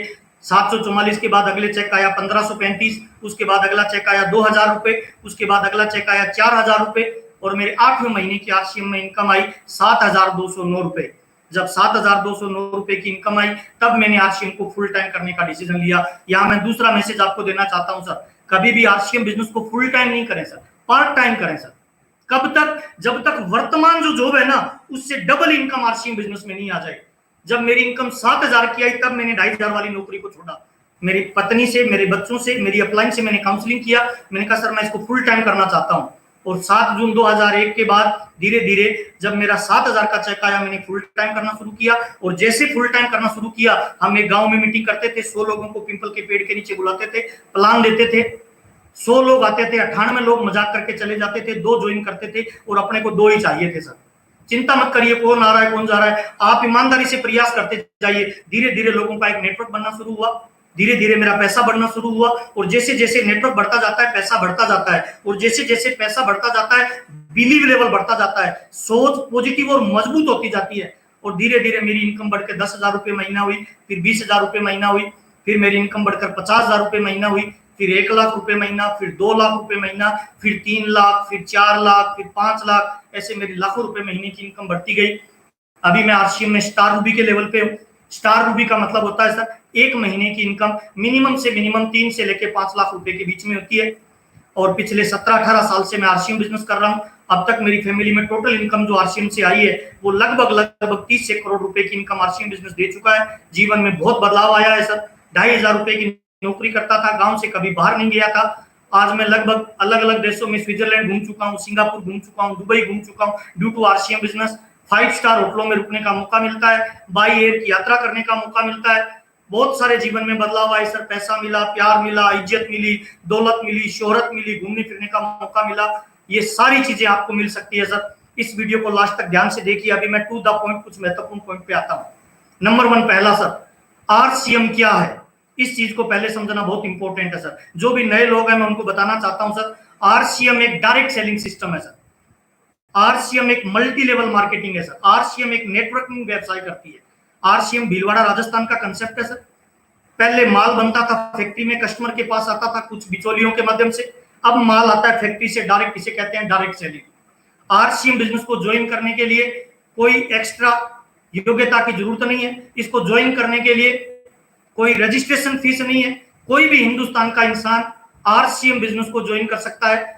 744 के बाद अगले चेक आया 1535, उसके बाद अगला चेक आया 2000 रुपए, उसके बाद अगला चेक आया 4000 रुपए और मेरे 8वें महीने की आरसीएम में इनकम आई 7209 रुपए। जब 7209 रुपए की इनकम आई तब मैंने आरसीएम को फुल टाइम करने का डिसीजन लिया। यहाँ मैं दूसरा मैसेज आपको देना चाहता हूँ सर, कभी भी आरसीएम बिजनेस को फुल टाइम नहीं करें सर, पार्ट टाइम करें सर। कब तक? जब तक वर्तमान जो जॉब है ना उससे डबल इनकम आरसीएम बिजनेस में नहीं आ जाए। जब मेरी इनकम 7000 की आई तब मैंने 2500 वाली नौकरी को छोड़ा। मेरी पत्नी से, मेरे बच्चों से, मेरी अपलाइन से मैंने काउंसलिंग किया। मैंने कहा सर मैं इसको फुल टाइम करना चाहता हूँ। और 7 जून 2001 के बाद धीरे धीरे जब मेरा 7000 का चेक आया मैंने फुल टाइम करना शुरू किया। और जैसे फुल टाइम करना शुरू किया, हम एक गांव में मीटिंग करते थे, 100 लोगों को पिंपल के पेड़ के नीचे बुलाते थे, प्लान देते थे। 100 लोग आते थे, 98 लोग मजाक करके चले जाते थे, 2 ज्वाइन करते थे और अपने को 2 ही चाहिए थे सर। चिंता मत करिए कौन आ रहा है कौन जा रहा है, आप ईमानदारी से प्रयास करते जाइए। धीरे धीरे लोगों का एक नेटवर्क बनना शुरू हुआ, धीरे धीरे मेरा पैसा बढ़ना शुरू हुआ। और जैसे जैसे नेटवर्क बढ़ता जाता है पैसा बढ़ता जाता है, और जैसे जैसे पैसा बढ़ता जाता है बिलीव लेवल बढ़ता जाता है, सोच पॉजिटिव और मजबूत होती जाती है। और धीरे धीरे मेरी इनकम बढ़कर 10,000 रुपए महीना हुई, फिर 20,000 रुपए महीना हुई, फिर मेरी इनकम बढ़कर 50,000 रुपए महीना हुई, फिर 1 लाख रुपए महीना, फिर 2 लाख रुपए महीना, फिर 3 लाख, फिर 4 लाख, फिर 5 लाख, ऐसे मेरी लाखों रुपए महीने की इनकम बढ़ती गई। अभी मैं आरसीएम में स्टार रूबी के लेवल पे हूँ। स्टार रूबी का मतलब होता है सर एक महीने की इनकम मिनिमम से मिनिमम 3 से लेके 5 लाख रुपए के बीच में होती है। और पिछले 17-18 साल से मैं आरसीएम बिजनेस कर रहा हूं। अब तक मेरी फैमिली में टोटल इनकम जो आरसीएम से आई है वो लगभग 30 से करोड़ रुपए की इनकम आरसीएम बिजनेस दे चुका है। जीवन में बहुत बदलाव आया है सर। 2,500 रुपए की नौकरी करता था, गांव से कभी बाहर नहीं गया था। आज मैं लगभग अलग अलग देशों में स्विट्जरलैंड घूम चुका हूँ, सिंगापुर घूम चुका हूँ, दुबई घूम चुका हूँ due to RCM business. 5 star होटलों में रुकने का मौका मिलता है, बाई एयर की यात्रा करने का मौका मिलता है। बहुत सारे जीवन में बदलाव आए सर। पैसा मिला, प्यार मिला, इज्जत मिली, दौलत मिली, शोहरत मिली, घूमने फिरने का मौका मिला। ये सारी चीजें आपको मिल सकती है सर। इस वीडियो को लास्ट तक ध्यान से देखिए। अभी मैं टू द पॉइंट कुछ महत्वपूर्ण पॉइंट पे आता हूं। नंबर 1 पहला सर, आरसीएम क्या है, इस चीज को पहले समझना बहुत इंपॉर्टेंट है सर। जो भी नए लोग हैं मैं उनको बताना चाहता हूं सर, आरसीएम एक डायरेक्ट सेलिंग सिस्टम है सर। आरसीएम एक मल्टी लेवल मार्केटिंग है सर। आरसीएम एक नेटवर्किंग व्यवसाय करती है। आरसीएम भीलवाड़ा राजस्थान का कंसेप्ट है सर। पहले माल बनता था फैक्ट्री में, कस्टमर के पास आता था कुछ बिचौलियों के माध्यम से। अब माल आता है फैक्ट्री से डायरेक्ट, इसे कहते हैं डायरेक्ट सेलिंग। आरसीएम बिजनेस को ज्वाइन करने के लिए कोई एक्स्ट्रा योग्यता की जरूरत नहीं है। इसको ज्वाइन करने के लिए कोई रजिस्ट्रेशन फीस नहीं है। कोई भी हिंदुस्तान का इंसान आरसीएम बिजनेस को ज्वाइन कर सकता है।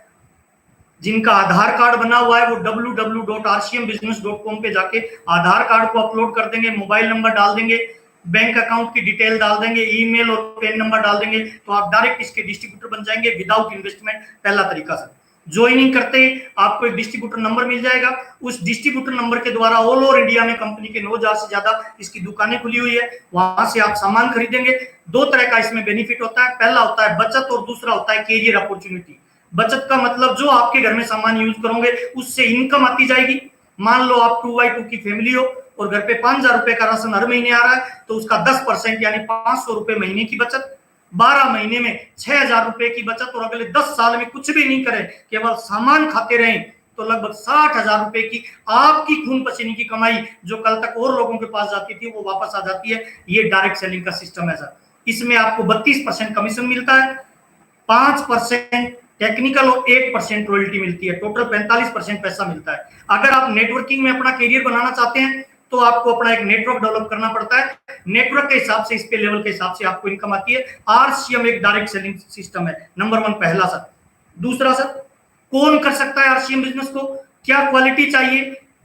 जिनका आधार कार्ड बना हुआ है वो www.rcmbusiness.com पे जाके आधार कार्ड को अपलोड कर देंगे, मोबाइल नंबर डाल देंगे, बैंक अकाउंट की डिटेल डाल देंगे, ईमेल और पेन नंबर डाल देंगे, तो आप डायरेक्ट इसके डिस्ट्रीब्यूटर बन जाएंगे विदाउट इन्वेस्टमेंट। पहला तरीका सर। ज्वाइनिंग करते ही आपको एक डिस्ट्रीब्यूटर नंबर मिल जाएगा। उस डिस्ट्रीब्यूटर नंबर के द्वारा ऑल ओवर इंडिया में कंपनी के 9,000 से ज्यादा इसकी दुकानें खुली हुई है, वहां से आप सामान खरीदेंगे। 2 तरह का इसमें बेनिफिट होता है। पहला होता है बचत और दूसरा होता है कैरियर अपॉर्चुनिटी। बचत का मतलब जो आपके घर में सामान यूज करोगे उससे इनकम आती जाएगी। मान लो आप 2x2 की फैमिली हो और घर पे 5,000 रुपए का राशन हर महीने आ रहा है, तो उसका 10% यानी 500 रुपए महीने की बचत, 12 महीने में 6,000 रुपए की बचत, और अगले 10 साल में कुछ भी नहीं करें, केवल सामान खाते रहें, तो लगभग 60,000 रुपए की आपकी खून पसीने की कमाई जो कल तक और लोगों के पास जाती थी वो वापस आ जाती है। ये डायरेक्ट सेलिंग का सिस्टम है सर। इसमें आपको 32% कमीशन मिलता है, 5% टेक्निकल और 8% रॉयल्टी मिलती है। टोटल 45% पैसा मिलता है। अगर आप नेटवर्किंग में अपना करियर बनाना चाहते हैं तो आपको अपना एक नेटवर्क डेवलप करना पड़ता है। नेटवर्क के हिसाब से, इस पे लेवल के हिसाब से आपको इनकम आती है। आरसीएम एक डायरेक्ट सेलिंग सिस्टम है। नंबर 1 पहला सर। दूसरा सर, कौन कर सकता है आरसीएम बिजनेस को, क्या क्वालिटी चाहिए,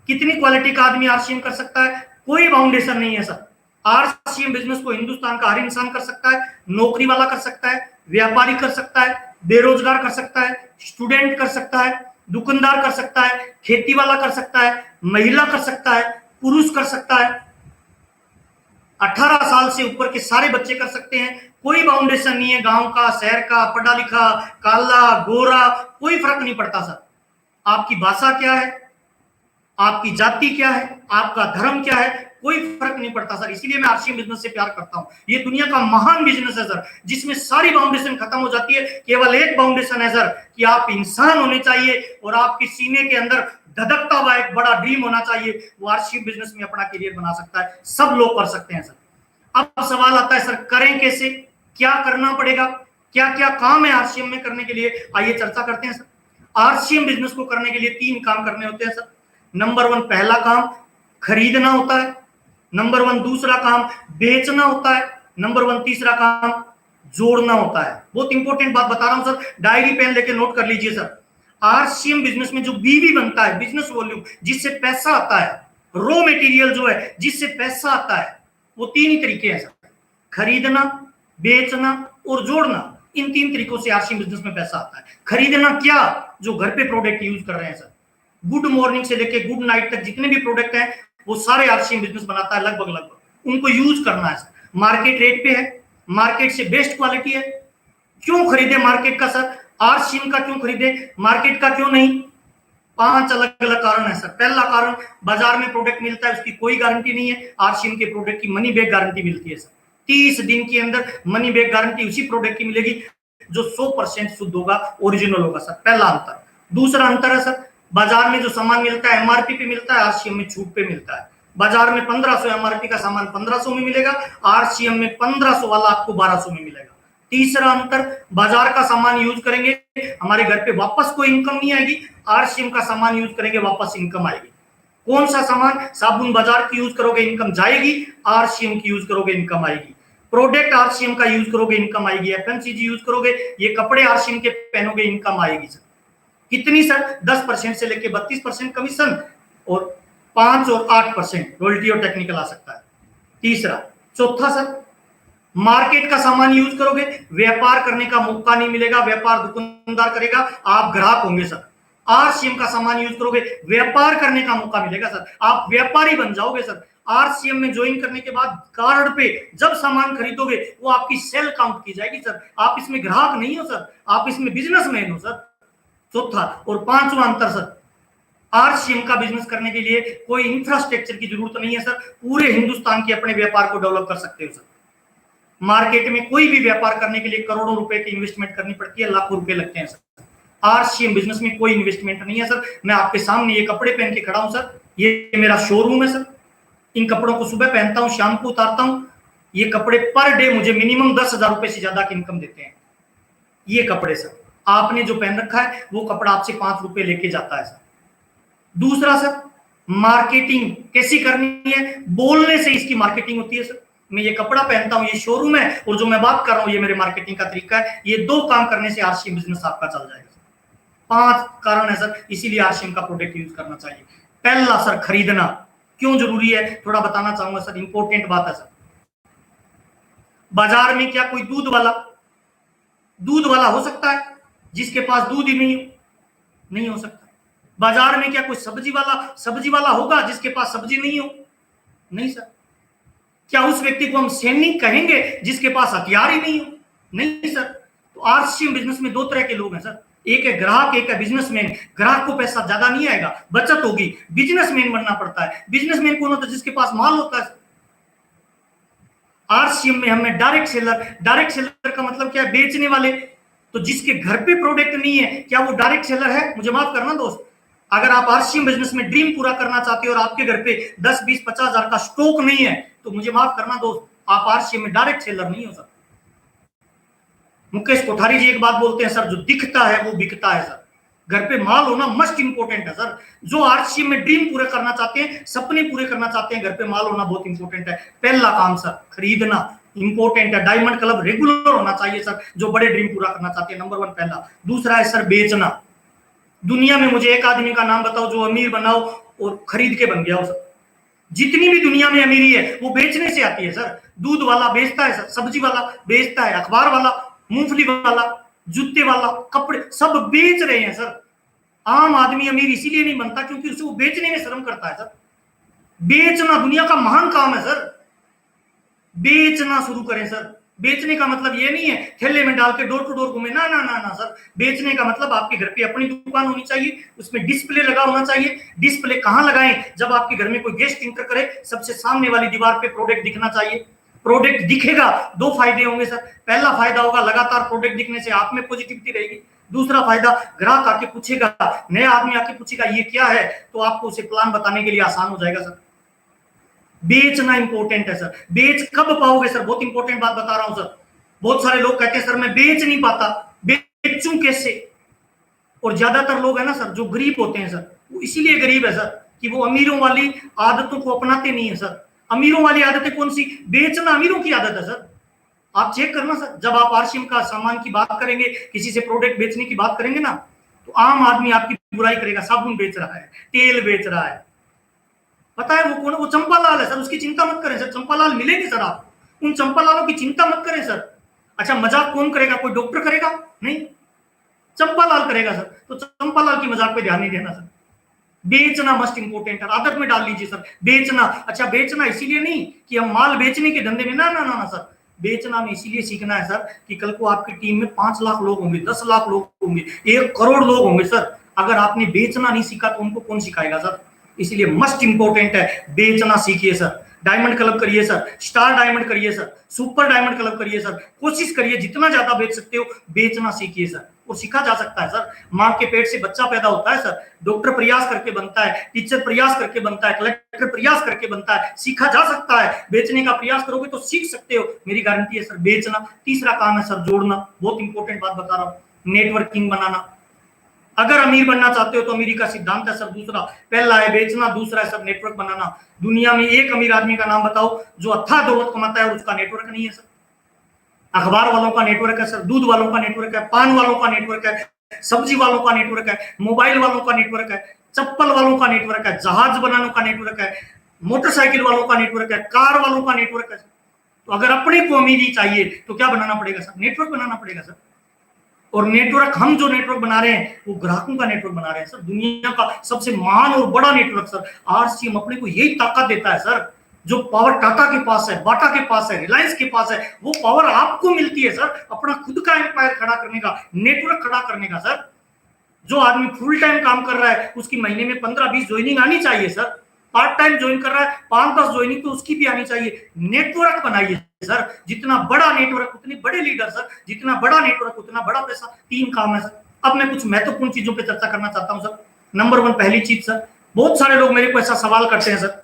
कितनी क्वालिटी का आदमी आरसीएम कर सकता है, कोई बाउंडेशन नहीं है सर। आरसीएम बिजनेस को हिंदुस्तान का हर इंसान कर सकता है। नौकरी वाला कर सकता है, व्यापारी कर सकता है, बेरोजगार कर सकता है, स्टूडेंट कर सकता है, दुकानदार कर सकता है, खेती वाला कर सकता है, महिला कर सकता है, पुरुष कर सकता है, 18 साल से ऊपर के सारे बच्चे कर सकते हैं। कोई बाउंडेशन नहीं है, गांव का, शहर का, पढ़ा लिखा, काला, गोरा, कोई फर्क नहीं पड़ता सर। आपकी भाषा क्या है, आपकी जाति क्या है, आपका धर्म क्या है, कोई फर्क नहीं पड़ता सर। इसीलिए मैं आरसीएम बिजनेस से प्यार करता हूं। ये दुनिया का महान बिजनेस है सर, जिसमें सारी बाउंडेशन खत्म हो जाती है। केवल एक बाउंडेशन है सर कि आप इंसान होने चाहिए और आपके सीने के अंदर धधकता हुआ एक बड़ा ड्रीम होना चाहिए। वो आरसीएम बिजनेस में अपना करियर बना सकता है। सब लोग कर सकते हैं सर। अब सवाल आता है सर, करें कैसे, क्या करना पड़ेगा, क्या क्या काम है आरसीएम में करने के लिए, आइए चर्चा करते हैं सर। आरसीएम बिजनेस को करने के लिए 3 काम करने होते हैं सर। नंबर 1 पहला काम खरीदना होता है। नंबर 1 दूसरा काम बेचना होता है। नंबर 1 तीसरा काम जोड़ना होता है। बहुत इंपॉर्टेंट बात बता रहा हूं सर, डायरी पेन लेके नोट कर लीजिए सर। आरसीएम बिजनेस में जो बीवी बनता है, बिजनेस वॉल्यूम, जिससे पैसा आता है, रॉ मटेरियल जो है जिससे पैसा आता है, वो 3 ही तरीके हैं सर, खरीदना, बेचना और जोड़ना। इन 3 तरीकों से आरसीएम बिजनेस में पैसा आता है। खरीदना क्या, जो घर पे प्रोडक्ट यूज कर रहे हैं सर, गुड मॉर्निंग से लेके गुड नाइट तक जितने भी प्रोडक्ट हैं वो सारे आरसीएम बिजनेस बनाता है लगभग। उनको यूज करना है सर। मार्केट रेट पे है, मार्केट से बेस्ट क्वालिटी है। क्यों खरीदे मार्केट का सर, आरसीएम का क्यों खरीदे, मार्केट का क्यों नहीं? 5 अलग अलग कारण है सर। पहला कारण, बाजार में प्रोडक्ट मिलता है उसकी कोई गारंटी नहीं है। आरसीएम के प्रोडक्ट की मनी बैक गारंटी मिलती है सर। 30 दिन के अंदर मनी बैक गारंटी उसी प्रोडक्ट की मिलेगी जो 100% शुद्ध होगा, ओरिजिनल होगा सर। पहला अंतर। दूसरा अंतर है सर, बाजार में जो सामान मिलता है एमआरपी पे मिलता है, आरसीएम में छूट पे मिलता है। बाजार में 1500 एमआरपी का सामान 1500 में मिलेगा, आरसीएम में 1500 वाला आपको 1200 में मिलेगा। तीसरा अंतर, बाजार का सामान यूज करेंगे हमारे घर पे वापस कोई इनकम नहीं आएगी, आरसीएम का सामान यूज करेंगे वापस इनकम आएगी। कौन सा सामान, साबुन बाजार की यूज करोगे इनकम जाएगी, आरसीएम की यूज करोगे इनकम आएगी। प्रोडक्ट आरसीएम का यूज करोगे इनकम आएगी। एफएमसीजी यूज करोगे, ये कपड़े आरसीएम के पहनोगे इनकम आएगी सर। कितनी सर? 10% से लेके 32% कमीशन और 5 और 8% रॉयल्टी और टेक्निकल आ सकता है। तीसरा, चौथा सर, मार्केट का सामान यूज करोगे, व्यापार करने का मौका नहीं मिलेगा, व्यापार दुकानदार करेगा, आप ग्राहक होंगे सर। आरसीएम का सामान यूज करोगे, व्यापार करने का मौका मिलेगा सर, आप व्यापारी बन जाओगे सर। आरसीएम में ज्वाइन करने के बाद कार्ड पे जब सामान खरीदोगे वो आपकी सेल काउंट की जाएगी सर। आप इसमें ग्राहक नहीं हो सर, आप इसमें बिजनेसमैन हो सर। चौथा और पांचवा अंतर सर, आरसीएम का बिजनेस करने के लिए कोई इंफ्रास्ट्रक्चर की जरूरत नहीं है सर, पूरे हिंदुस्तान के अपने व्यापार को डेवलप कर सकते हो सर। मार्केट में कोई भी व्यापार करने के लिए करोड़ों रुपए की इन्वेस्टमेंट करनी पड़ती है, लाखों रुपए लगते हैं सर। आरसीएम बिजनेस में कोई इन्वेस्टमेंट नहीं है सर। मैं आपके सामने ये कपड़े पहन के खड़ा हूं सर, ये मेरा शोरूम है सर। इन कपड़ों को सुबह पहनता हूं, शाम को उतारता हूं। ये कपड़े पर डे मुझे मिनिमम 10,000 रुपए से ज्यादा की इनकम देते हैं। ये कपड़े सर, आपने जो पहन रखा है वो कपड़ा आपसे 5 रुपए लेके जाता है सर। दूसरा सर, मार्केटिंग कैसी करनी है, बोलने से इसकी मार्केटिंग होती है सर। मैं ये कपड़ा पहनता हूं, ये शोरूम है, और जो मैं बात कर रहा हूं ये मेरे मार्केटिंग का तरीका है। ये 2 काम करने से आरसीएम बिजनेस आपका चल जाएगा सर। 5 कारण है सर, इसीलिए आरसीएम का प्रोडक्ट यूज करना चाहिए। पहला सर, खरीदना क्यों जरूरी है थोड़ा बताना चाहूंगा सर, इंपॉर्टेंट बात है सर। बाजार में क्या कोई दूध वाला हो सकता है जिसके पास दूध ही नहीं हो सकता। बाजार में क्या कोई सब्जी वाला होगा जिसके पास सब्जी नहीं हो? नहीं सर। क्या उस व्यक्ति को हम सैनिक कहेंगे जिसके पास हथियार ही नहीं हो? नहीं सर। तो आरसीएम बिजनेस में 2 तरह के लोग हैं सर, एक है ग्राहक, एक है बिजनेसमैन। ग्राहक को पैसा ज्यादा नहीं आएगा, बचत होगी, बिजनेसमैन बनना पड़ता है। बिजनेसमैन कौन होता है? जिसके पास माल होता है। आरसीएम में हमें डायरेक्ट सेलर का मतलब क्या है? बेचने वाले। तो जिसके घर पे प्रोडक्ट नहीं है, क्या वो डायरेक्ट सेलर है? मुझे माफ करना दोस्त, अगर आप आरसीएम बिजनेस में ड्रीम पूरा करना चाहते हो और आपके घर पे 10, 20, 50 हजार का स्टॉक नहीं है, तो मुझे माफ करना दोस्त, आप आरसीएम में डायरेक्ट सेलर नहीं हो सकते। मुकेश कोठारी जी एक बात बोलते हैं सर, जो दिखता है वो बिकता है सर। घर पे माल होना मस्ट इंपोर्टेंट है सर। जो आरसीएम में ड्रीम पूरे करना चाहते हैं, सपने पूरे करना चाहते हैं, घर पे माल होना बहुत इंपॉर्टेंट है। पहला काम सर, खरीदना इंपॉर्टेंट है। डायमंड क्लब रेगुलर होना चाहिए सर, जो बड़े ड्रीम पूरा करना चाहते हैं, नंबर 1 पहला। दूसरा है सर, बेचना। दुनिया में मुझे एक आदमी का नाम बताओ जो अमीर बनाओ और खरीद के बन गया हो सर। जितनी भी दुनिया में अमीरी है वो बेचने से आती है सर। दूध वाला बेचता है सर, सब्जी वाला बेचता है, अखबार वाला, मूंगफली वाला, जूते वाला, कपड़े, सब बेच रहे हैं सर। आम आदमी अमीर इसीलिए नहीं बनता क्योंकि उसे वो बेचने में शर्म करता है सर। बेचना दुनिया का महान काम है सर। बेचना शुरू करें सर। बेचने का मतलब ये नहीं है थैले में डाल के डोर टू डोर घूमे, ना ना ना ना सर। बेचने का मतलब आपके घर पे अपनी दुकान होनी चाहिए, उसमें डिस्प्ले लगा होना चाहिए। डिस्प्ले कहां लगाएं? जब आपके घर में कोई गेस्ट इंटर करे, सबसे सामने वाली दीवार पे प्रोडक्ट दिखना चाहिए। प्रोडक्ट दिखेगा, 2 फायदे होंगे सर। पहला फायदा होगा लगातार प्रोडक्ट दिखने से आप में पॉजिटिविटी रहेगी। दूसरा फायदा, ग्राहक आके पूछेगा, नया आदमी आके पूछेगा ये क्या है, तो आपको उसे प्लान बताने के लिए आसान हो जाएगा सर। बेचना इंपॉर्टेंट है सर। बेच कब पाओगे सर? बहुत इंपॉर्टेंट बात बता रहा हूं सर। बहुत सारे लोग कहते हैं सर मैं बेच नहीं पाता, बेचूं कैसे? और ज्यादातर लोग है ना सर जो गरीब होते हैं सर, वो इसीलिए गरीब है सर कि वो अमीरों वाली आदतों को अपनाते नहीं है सर। अमीरों वाली आदतें कौन सी? बेचना अमीरों की आदत है सर। आप चेक करना सर, जब आप आरसीएम का सामान की बात करेंगे, किसी से प्रोडक्ट बेचने की बात करेंगे ना, तो आम आदमी आपकी बुराई करेगा। साबुन बेच रहा है, तेल बेच रहा है, पता है वो कौन? वो चंपालाल है सर। उसकी चिंता मत करें सर, चंपालाल मिलेंगे सर आपको। उन चंपालालों की चिंता मत करें सर। अच्छा, मजाक कौन करेगा? कोई डॉक्टर करेगा? नहीं, चंपालाल करेगा सर। तो चंपालाल की मजाक पे ध्यान नहीं देना सर। बेचना मस्ट इंपोर्टेंट है, आदत में डाल लीजिए सर। बेचना, अच्छा बेचना इसीलिए नहीं कि हम माल बेचने के धंधे में, ना ना ना ना सर। बेचना में इसीलिए सीखना है सर कि कल को आपकी टीम में 5 लाख लोग होंगे, 10 लाख लोग होंगे, 1 करोड़ लोग होंगे सर। अगर आपने बेचना नहीं सीखा तो उनको कौन सिखाएगा सर? इसलिए मस्ट इंपोर्टेंट है, बेचना सीखिए सर। डायमंड क्लब करिए सर, स्टार डायमंड करिए सर, सुपर डायमंड क्लब करिए सर। कोशिश करिए जितना ज्यादा बेच सकते हो, बेचना सीखिए सर। और सीखा जा सकता है सर। मां के पेट से बच्चा पैदा होता है सर, डॉक्टर प्रयास करके बनता है, टीचर प्रयास करके बनता है, कलेक्टर प्रयास करके बनता है। सीखा जा सकता है। बेचने का प्रयास करोगे तो सीख सकते हो, मेरी गारंटी है सर। बेचना। तीसरा काम है सर, जोड़ना। बहुत इंपॉर्टेंट बात बता रहा हूं, नेटवर्किंग बनाना। अगर अमीर बनना चाहते हो तो अमीरी का सिद्धांत है सर दूसरा, पहला है बेचना, दूसरा है सर नेटवर्क बनाना। दुनिया में एक अमीर आदमी का नाम बताओ जो अथाह दौलत कमाता है और उसका नेटवर्क नहीं है सर। अखबार वालों का नेटवर्क है सर, दूध वालों का नेटवर्क है, पान वालों का नेटवर्क है, सब्जी वालों का नेटवर्क है, मोबाइल वालों का नेटवर्क है, चप्पल वालों का नेटवर्क है, जहाज बनाने का नेटवर्क है, मोटरसाइकिल वालों का नेटवर्क है, कार वालों का नेटवर्क है। तो अगर अपने को अमीरी चाहिए तो क्या बनाना पड़ेगा सर? नेटवर्क बनाना पड़ेगा सर। और नेटवर्क, हम जो नेटवर्क बना रहे हैं वो ग्राहकों का नेटवर्क बना रहे हैं सर। दुनिया का सबसे महान और बड़ा नेटवर्क सर आरसीएम अपने को यही ताकत देता है सर। जो पावर टाटा के पास है, बाटा के पास है, रिलायंस के पास है, वो पावर आपको मिलती है सर अपना खुद का एम्पायर खड़ा करने का, नेटवर्क खड़ा करने का सर। जो आदमी फुल टाइम काम कर रहा है उसकी महीने में 15-20 ज्वाइनिंग आनी चाहिए सर। पार्ट टाइम ज्वाइन कर रहा है 5-10 ज्वाइनिंग तो उसकी भी आनी चाहिए। नेटवर्क बनाइए सर, जितना बड़ा नेटवर्क उतने बड़े लीडर सर, जितना बड़ा नेटवर्क उतना बड़ा पैसा। 3 काम है सर। अब मैं कुछ महत्वपूर्ण चीजों पे चर्चा करना चाहता हूं सर। नंबर 1, पहली चीज सर, बहुत सारे लोग मेरे को ऐसा सवाल करते हैं सर।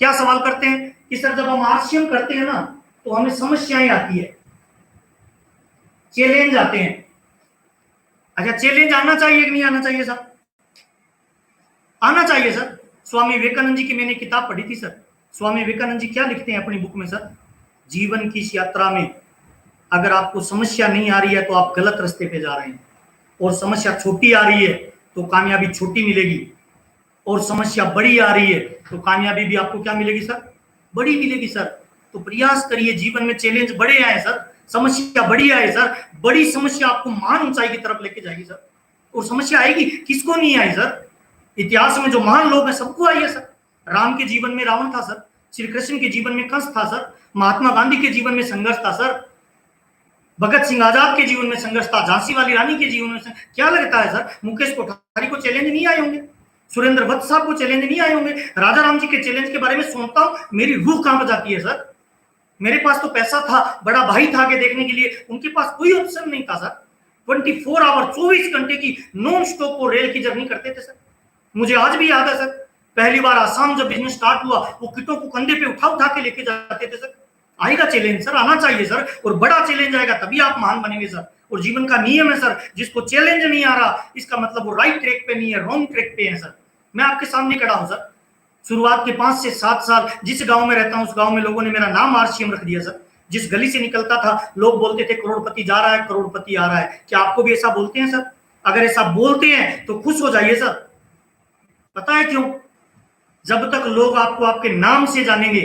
क्या सवाल करते हैं कि सर जब हम आरसीएम करते हैं ना तो हमें समस्याएं आती है, चैलेंज आते हैं। अच्छा, चैलेंज आना चाहिए कि नहीं आना चाहिए सर? आना चाहिए सर। स्वामी विवेकानंद जी की मैंने किताब पढ़ी थी सर। स्वामी विवेकानंद जी क्या लिखते हैं अपनी बुक में सर? जीवन की इस यात्रा में अगर आपको समस्या नहीं आ रही है तो आप गलत रास्ते पे जा रहे हैं, और समस्या छोटी आ रही है तो कामयाबी छोटी मिलेगी, और समस्या बड़ी आ रही है तो कामयाबी भी आपको क्या मिलेगी सर? बड़ी मिलेगी सर। तो प्रयास करिए, जीवन में चैलेंज बड़े आए सर, समस्या बड़ी आए सर। बड़ी समस्या आपको महान ऊंचाई की तरफ लेके जाएगी सर। और समस्या आएगी, किसको नहीं आई सर? इतिहास में जो महान लोग हैं सबको आई है सर। राम के जीवन में रावण था सर, श्री कृष्ण के जीवन में कंस था सर, महात्मा गांधी के जीवन में संघर्ष था सर, भगत सिंह आजाद के जीवन में संघर्ष था, झांसी वाली रानी के जीवन में क्या लगता है सर? मुकेश कोठारी को चैलेंज नहीं आए होंगे, सुरेंद्र भट्ट साहब को चैलेंज नहीं आए होंगे। राजा राम जी के चैलेंज के बारे में सुनता हूं, मेरी रूह कांप जाती है सर। मेरे पास तो पैसा था, बड़ा भाई था आगे देखने के लिए, उनके पास कोई ऑप्शन नहीं था सर। 24 आवर 24 घंटे की नॉन स्टॉप वो रेल की जर्नी करते थे सर। मुझे आज भी याद है सर, पहली बार आसाम जब बिजनेस स्टार्ट हुआ वो किटों को कंधे पे उठा उठा के लेके जाते थे सर। आएगा चैलेंज सर, आना चाहिए सर, और बड़ा चैलेंज आएगा तभी आप महान बनेंगे सर। और जीवन का नियम है सर, जिसको चैलेंज नहीं आ रहा इसका मतलब वो राइट ट्रैक पे नहीं है, रॉन्ग ट्रैक पे है सर। मैं आपके सामने खड़ा हूं सर। शुरुआत के 5 से 7 साल जिस गांव में रहता हूं उस गांव में लोगों ने मेरा नाम आरसीएम रख दिया सर। जिस गली से निकलता था लोग बोलते थे करोड़पति जा रहा है, करोड़पति आ रहा है। क्या आपको भी ऐसा बोलते हैं सर? अगर ऐसा बोलते हैं तो खुश हो जाइए सर। पता है क्यों? जब तक लोग आपको आपके नाम से जानेंगे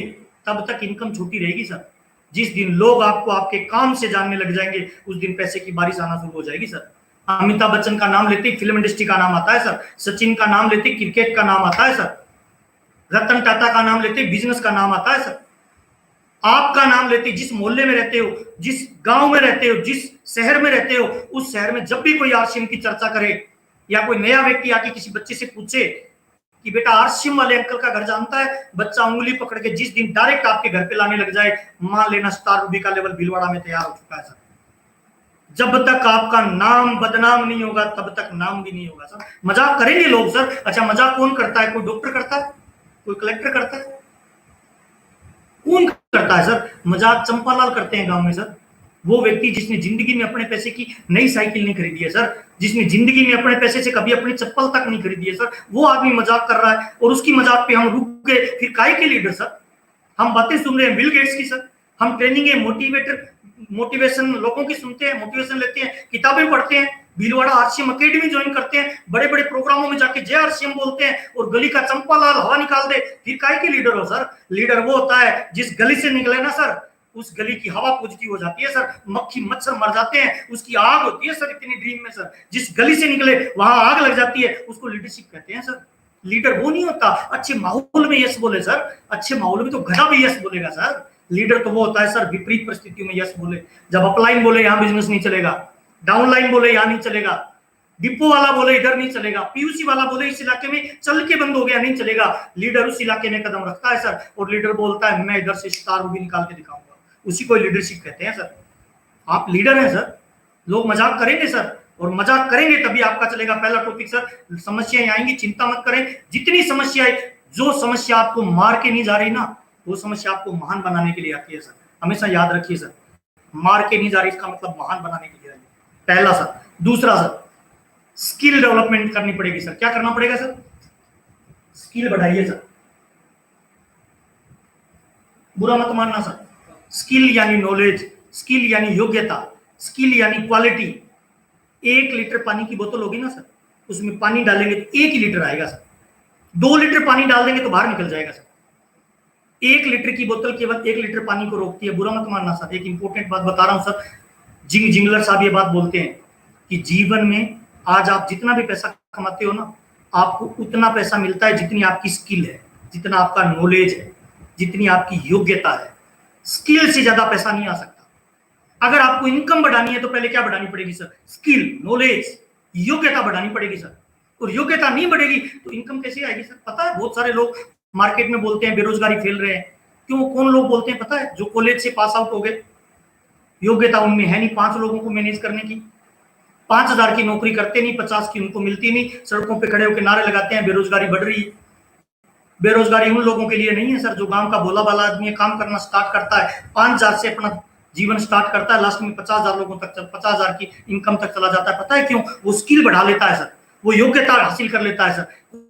तब तक इनकम छोटी रहेगी सर। जिस दिन लोग आपको आपके काम से जानने लग जाएंगे उस दिन पैसे की बारिश आना शुरू हो जाएगी सर। अमिताभ बच्चन का नाम लेते ही फिल्म इंडस्ट्री का नाम आता है सर, सचिन का नाम लेते ही क्रिकेट का नाम आता है सर, रतन टाटा का नाम लेते ही बिजनेस का नाम आता है सर। आपका नाम लेते ही, जिस मोहल्ले में रहते हो, जिस गांव में रहते हो, जिस शहर में रहते हो, उस शहर में जब भी कोई आरसीएम की चर्चा करे या कोई नया व्यक्ति आके किसी बच्चे से पूछे कि बेटा आरसीएम वाले अंकल का घर जानता है, बच्चा उंगली पकड़ के जिस दिन डायरेक्ट आपके घर पे लाने लग जाए, मान लेना स्टार रूबी का लेवल भीलवाड़ा में तैयार हो चुका है सर। जब तक आपका नाम बदनाम नहीं होगा तब तक नाम भी नहीं होगा सर। मजाक करेंगे लोग सर। अच्छा, मजाक कौन करता है? कोई डॉक्टर करता है, कोई कलेक्टर करता है, कौन करता है सर? मजाक चंपालाल करते हैं गांव में सर। वो व्यक्ति जिसने जिंदगी में अपने पैसे की नई साइकिल नहीं खरीदी है सर, जिसने जिंदगी में अपने पैसे से कभी अपनी चप्पल तक नहीं खरीदी है सर, वो आदमी मजाक कर रहा है। और उसकी मजाक पे हम रुक गए, फिर काहे के लीडर सर? हम बातें सुन रहे हैं बिल गेट्स की सर, हम ट्रेनिंग मोटिवेशन लोगों की सुनते हैं, मोटिवेशन लेते हैं, किताबें पढ़ते हैं, भीलवाड़ा आरसीएम अकेडमी ज्वाइन करते हैं, बड़े बड़े प्रोग्रामों में जाके जय आरसीएम बोलते हैं और गली का चंपालाल हवा निकाल दे, फिर काहे के लीडर हो सर? लीडर वो होता है जिस गली से निकले ना सर उस गली की हवा पॉजिटिव हो जाती है सर, मक्खी मच्छर मर जाते हैं, उसकी आग होती है सर इतनी ड्रीम में सर। जिस गली से निकले वहां आग लग जाती है, उसको लीडरशिप कहते हैं सर। लीडर वो नहीं होता अच्छे माहौल में यस बोले सर, अच्छे माहौल में तो गधा भी यस बोलेगा सर। लीडर तो वो होता है सर विपरीत परिस्थितियों में यस बोले। जब अपलाइन बोले यहाँ बिजनेस नहीं चलेगा, डाउनलाइन बोले यहाँ नहीं चलेगा, डिपो वाला बोले इधर नहीं चलेगा, पीयूसी वाला बोले इस इलाके में चल के बंद हो गया नहीं चलेगा, लीडर उस इलाके में कदम रखता है सर। और लीडर बोलता है मैं इधर से स्टार रूबी निकाल के दिखाऊंगा, उसी को लीडरशिप कहते हैं सर। आप लीडर हैं सर। लोग मजाक करेंगे सर, और मजाक करेंगे तभी आपका चलेगा। पहला टॉपिक सर, समस्याएं आएंगी, चिंता मत करें। जितनी समस्याएं, जो समस्या आपको मार के नहीं जा रही ना वो समस्या आपको महान बनाने के लिए आती है सर। हमेशा याद रखिए सर, मार के नहीं जा रही इसका मतलब महान बनाने के लिए आई है। पहला सर। दूसरा सर, स्किल डेवलपमेंट करनी पड़ेगी सर। क्या करना पड़ेगा सर? स्किल बढ़ाइए सर। बुरा मत मानना सर। स्किल यानी नॉलेज, स्किल यानी योग्यता, स्किल यानी क्वालिटी। 1 लीटर पानी की बोतल होगी ना सर, उसमें पानी डालेंगे तो 1 ही लीटर आएगा सर। 2 लीटर पानी डाल देंगे तो बाहर निकल जाएगा सर। 1 लीटर की बोतल केवल 1 लीटर पानी को रोकती है। बुरा मत मानना सर, एक इंपॉर्टेंट बात बता रहा हूं सर। जिंगलर साहब ये बात बोलते हैं कि जीवन में आज आप जितना भी पैसा कमाते हो ना, आपको उतना पैसा मिलता है जितनी आपकी स्किल है, जितना आपका नॉलेज है, जितनी आपकी योग्यता है। स्किल से ज्यादा पैसा नहीं आ सकता। अगर आपको इनकम बढ़ानी है तो पहले क्या बढ़ानी पड़ेगी सर? स्किल, नॉलेज, योग्यता बढ़ानी पड़ेगी सर। और योग्यता नहीं बढ़ेगी तो इनकम कैसे आएगी सर? पता है, बहुत सारे लोग मार्केट में बोलते हैं बेरोजगारी फैल रहे हैं। क्यों? कौन लोग बोलते हैं पता है? जो कॉलेज से पास आउट हो गए, योग्यता उनमें है नहीं 5 लोगों को मैनेज करने की। 5,000 की नौकरी करते नहीं, 50 की उनको मिलती नहीं, सड़कों पे खड़े होकर नारे लगाते हैं बेरोजगारी बढ़ रही है। बेरोजगारी उन लोगों के लिए नहीं है सर जो गांव का भोला भाला आदमी काम करना स्टार्ट करता है, 5,000 से अपना जीवन स्टार्ट करता है, लास्ट में 50,000 लोगों तक 50,000 की इनकम तक चला जाता है। पता है क्यों? वो स्किल बढ़ा लेता है सर, वो योग्यता हासिल कर लेता है सर।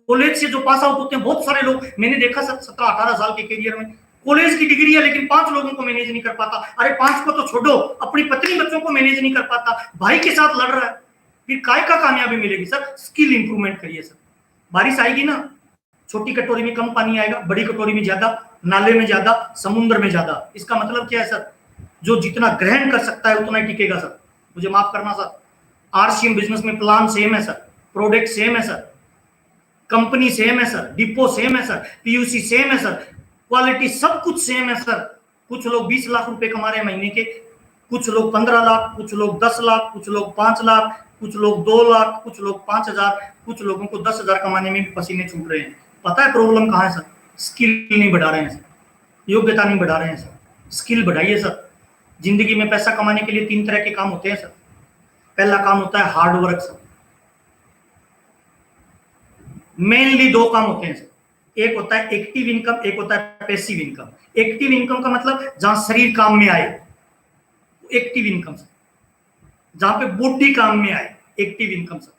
कॉलेज से जो पास आउट होते हैं बहुत सारे लोग मैंने देखा सर, 17-18 साल के करियर में कॉलेज की डिग्री है लेकिन 5 लोगों को मैनेज नहीं कर पाता। अरे 5 को तो छोड़ो, अपनी पत्नी बच्चों को मैनेज नहीं कर पाता, भाई के साथ लड़ रहा है, फिर काय का कामयाबी मिलेगी सर? स्किल इंप्रूवमेंट करिए सर। बारिश आएगी ना, छोटी कटोरी में कम पानी आएगा, बड़ी कटोरी में ज्यादा, नाले में ज्यादा, समुद्र में ज्यादा। इसका मतलब क्या है सर? जो जितना ग्रहण कर सकता है उतना ही टिकेगा सर। मुझे माफ करना सर, आरसीएम बिजनेस में प्लान सेम है सर, प्रोडक्ट सेम है सर, कंपनी सेम है सर, डिपो सेम है सर, पीयूसी सेम है सर, क्वालिटी सब कुछ सेम है सर। कुछ लोग 20 लाख रुपए कमा रहे हैं महीने के, कुछ लोग 15 लाख, कुछ लोग 10 लाख, कुछ लोग 5 लाख, कुछ लोग 2 लाख, कुछ लोग 5,000, कुछ लोगों को 10,000 कमाने में भी पसीने छूट रहे हैं। पता है प्रॉब्लम कहाँ है सर? स्किल नहीं बढ़ा रहे हैं सर, योग्यता नहीं बढ़ा रहे हैं सर। स्किल बढ़ाइए सर। जिंदगी में पैसा कमाने के लिए 3 तरह के काम होते हैं सर। पहला काम होता है हार्ड वर्क सर। मेनली 2 काम होते हैं सर, एक होता है एक्टिव इनकम, एक होता है पैसिव इनकम। एक्टिव इनकम का मतलब जहां शरीर काम में आए, एक्टिव इनकम सर। जहां पे बॉडी काम में आए, एक्टिव इनकम सर।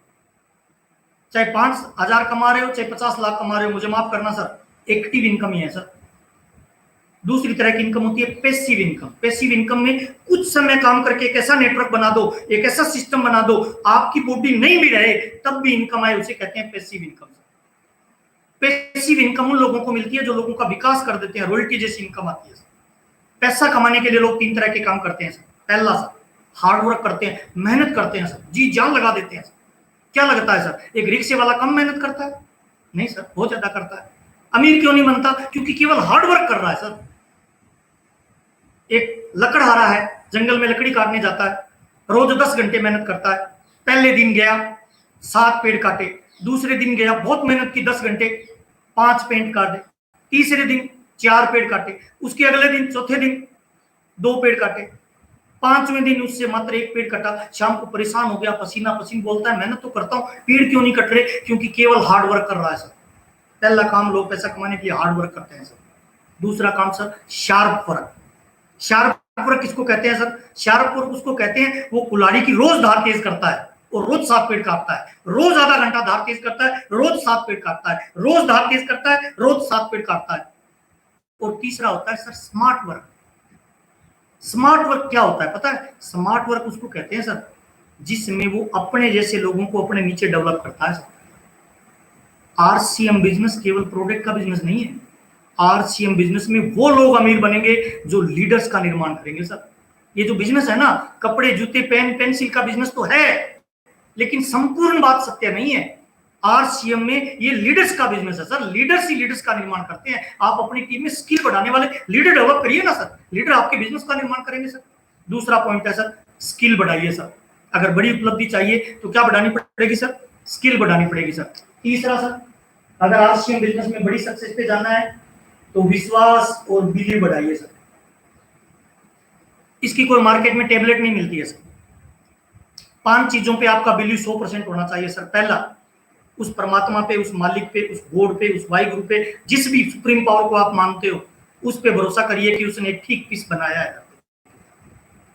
चाहे 5,000 कमा रहे हो, चाहे 50 लाख कमा रहे हो, मुझे माफ करना सर, एक्टिव इनकम ही है सर। दूसरी तरह की इनकम होती है पैसिव इनकम। पैसिव इनकम में कुछ समय काम करके एक ऐसा नेटवर्क बना दो, एक ऐसा सिस्टम बना दो, आपकी बॉडी नहीं भी रहे तब भी इनकम आए, उसे कहते हैं पैसिव इनकम। पैसिव इनकम उन लोगों को मिलती है जो लोगों का विकास कर देते हैं, रॉयल्टी जैसी इनकम आती है। पैसा कमाने के लिए लोग 3 तरह के काम करते हैं सर। पहला सर हार्ड वर्क करते हैं, मेहनत करते हैं सर, जी जान लगा देते हैं सर। क्या लगता है सर, एक रिक्शे वाला कम मेहनत करता है? नहीं सर, बहुत ज्यादा करता है। अमीर क्यों नहीं बनता? क्योंकि केवल हार्ड वर्क कर रहा है सर। एक लकड़हारा है, जंगल में लकड़ी काटने जाता है, रोज 10 घंटे मेहनत करता है। पहले दिन गया 7 पेड़ काटे, दूसरे दिन गया बहुत मेहनत की 10 घंटे 5 पेड़ काटे, तीसरे दिन 4 पेड़ काटे, उसके अगले दिन चौथे दिन 2 पेड़ काटे, 5वें दिन उससे मात्र 1 पेड़ कटा। शाम को परेशान हो गया, पसीना पसीन, बोलता है मेहनत तो करता हूँ, पेड़ क्यों नहीं कट रहे? क्योंकि केवल हार्ड वर्क कर रहा है सर। पहला काम लोग पैसा कमाने के लिए हार्ड वर्क करते हैं सर। दूसरा काम sir sharp work. Sharp work किसको कहते हैं सर? शार्प वर्क उसको कहते हैं वो कुल्हाड़ी की रोज धार तेज करता है और रोज 7 पेड़ काटता है, रोज आधा घंटा धार तेज करता है, रोज 7 पेड़ काटता है, रोज धार तेज करता है, रोज 7 पेड़ काटता है। और तीसरा होता है sir smart work. Smart work क्या होता है पता है? स्मार्ट वर्क उसको कहते हैं सर जिसमें वो अपने जैसे लोगों को अपने नीचे डेवलप करता है सर। आरसीएम बिजनेस केवल प्रोडक्ट का बिजनेस नहीं है। आरसीएम बिजनेस में वो लोग अमीर बनेंगे जो लीडर्स का निर्माण करेंगे सर। ये जो बिजनेस है ना, कपड़े जूते पेन पेंसिल का बिजनेस तो है, लेकिन संपूर्ण बात सत्य नहीं है। आरसीएम में ये लीडर्स का बिजनेस है सर। लीडर्स ही लीडर्स का निर्माण करते हैं। आप अपनी टीम में स्किल बढ़ाने वाले लीडर डेवलप करिए ना सर, लीडर आपके बिजनेस का निर्माण करेंगे सर। दूसरा पॉइंट है सर स्किल बढ़ाइए सर। अगर बड़ी उपलब्धि चाहिए तो क्या बढ़ानी पड़ेगी सर? स्किल बढ़ानी पड़ेगी सर। तीसरा सर, अगर आरसीएम बिजनेस में बड़ी सक्सेस पे जाना है तो विश्वास और बिलीव बढ़ाइए सर। इसकी कोई मार्केट में टेबलेट नहीं मिलती है सर। 5 चीजों पे आपका बिलीव 100% होना चाहिए सर। पहला, उस परमात्मा पे, उस मालिक पे, उस गॉड पे, उस वाहिगुरु पे, जिस भी सुप्रीम पावर को आप मानते हो, उस पे भरोसा करिए कि उसने एक ठीक पीस बनाया है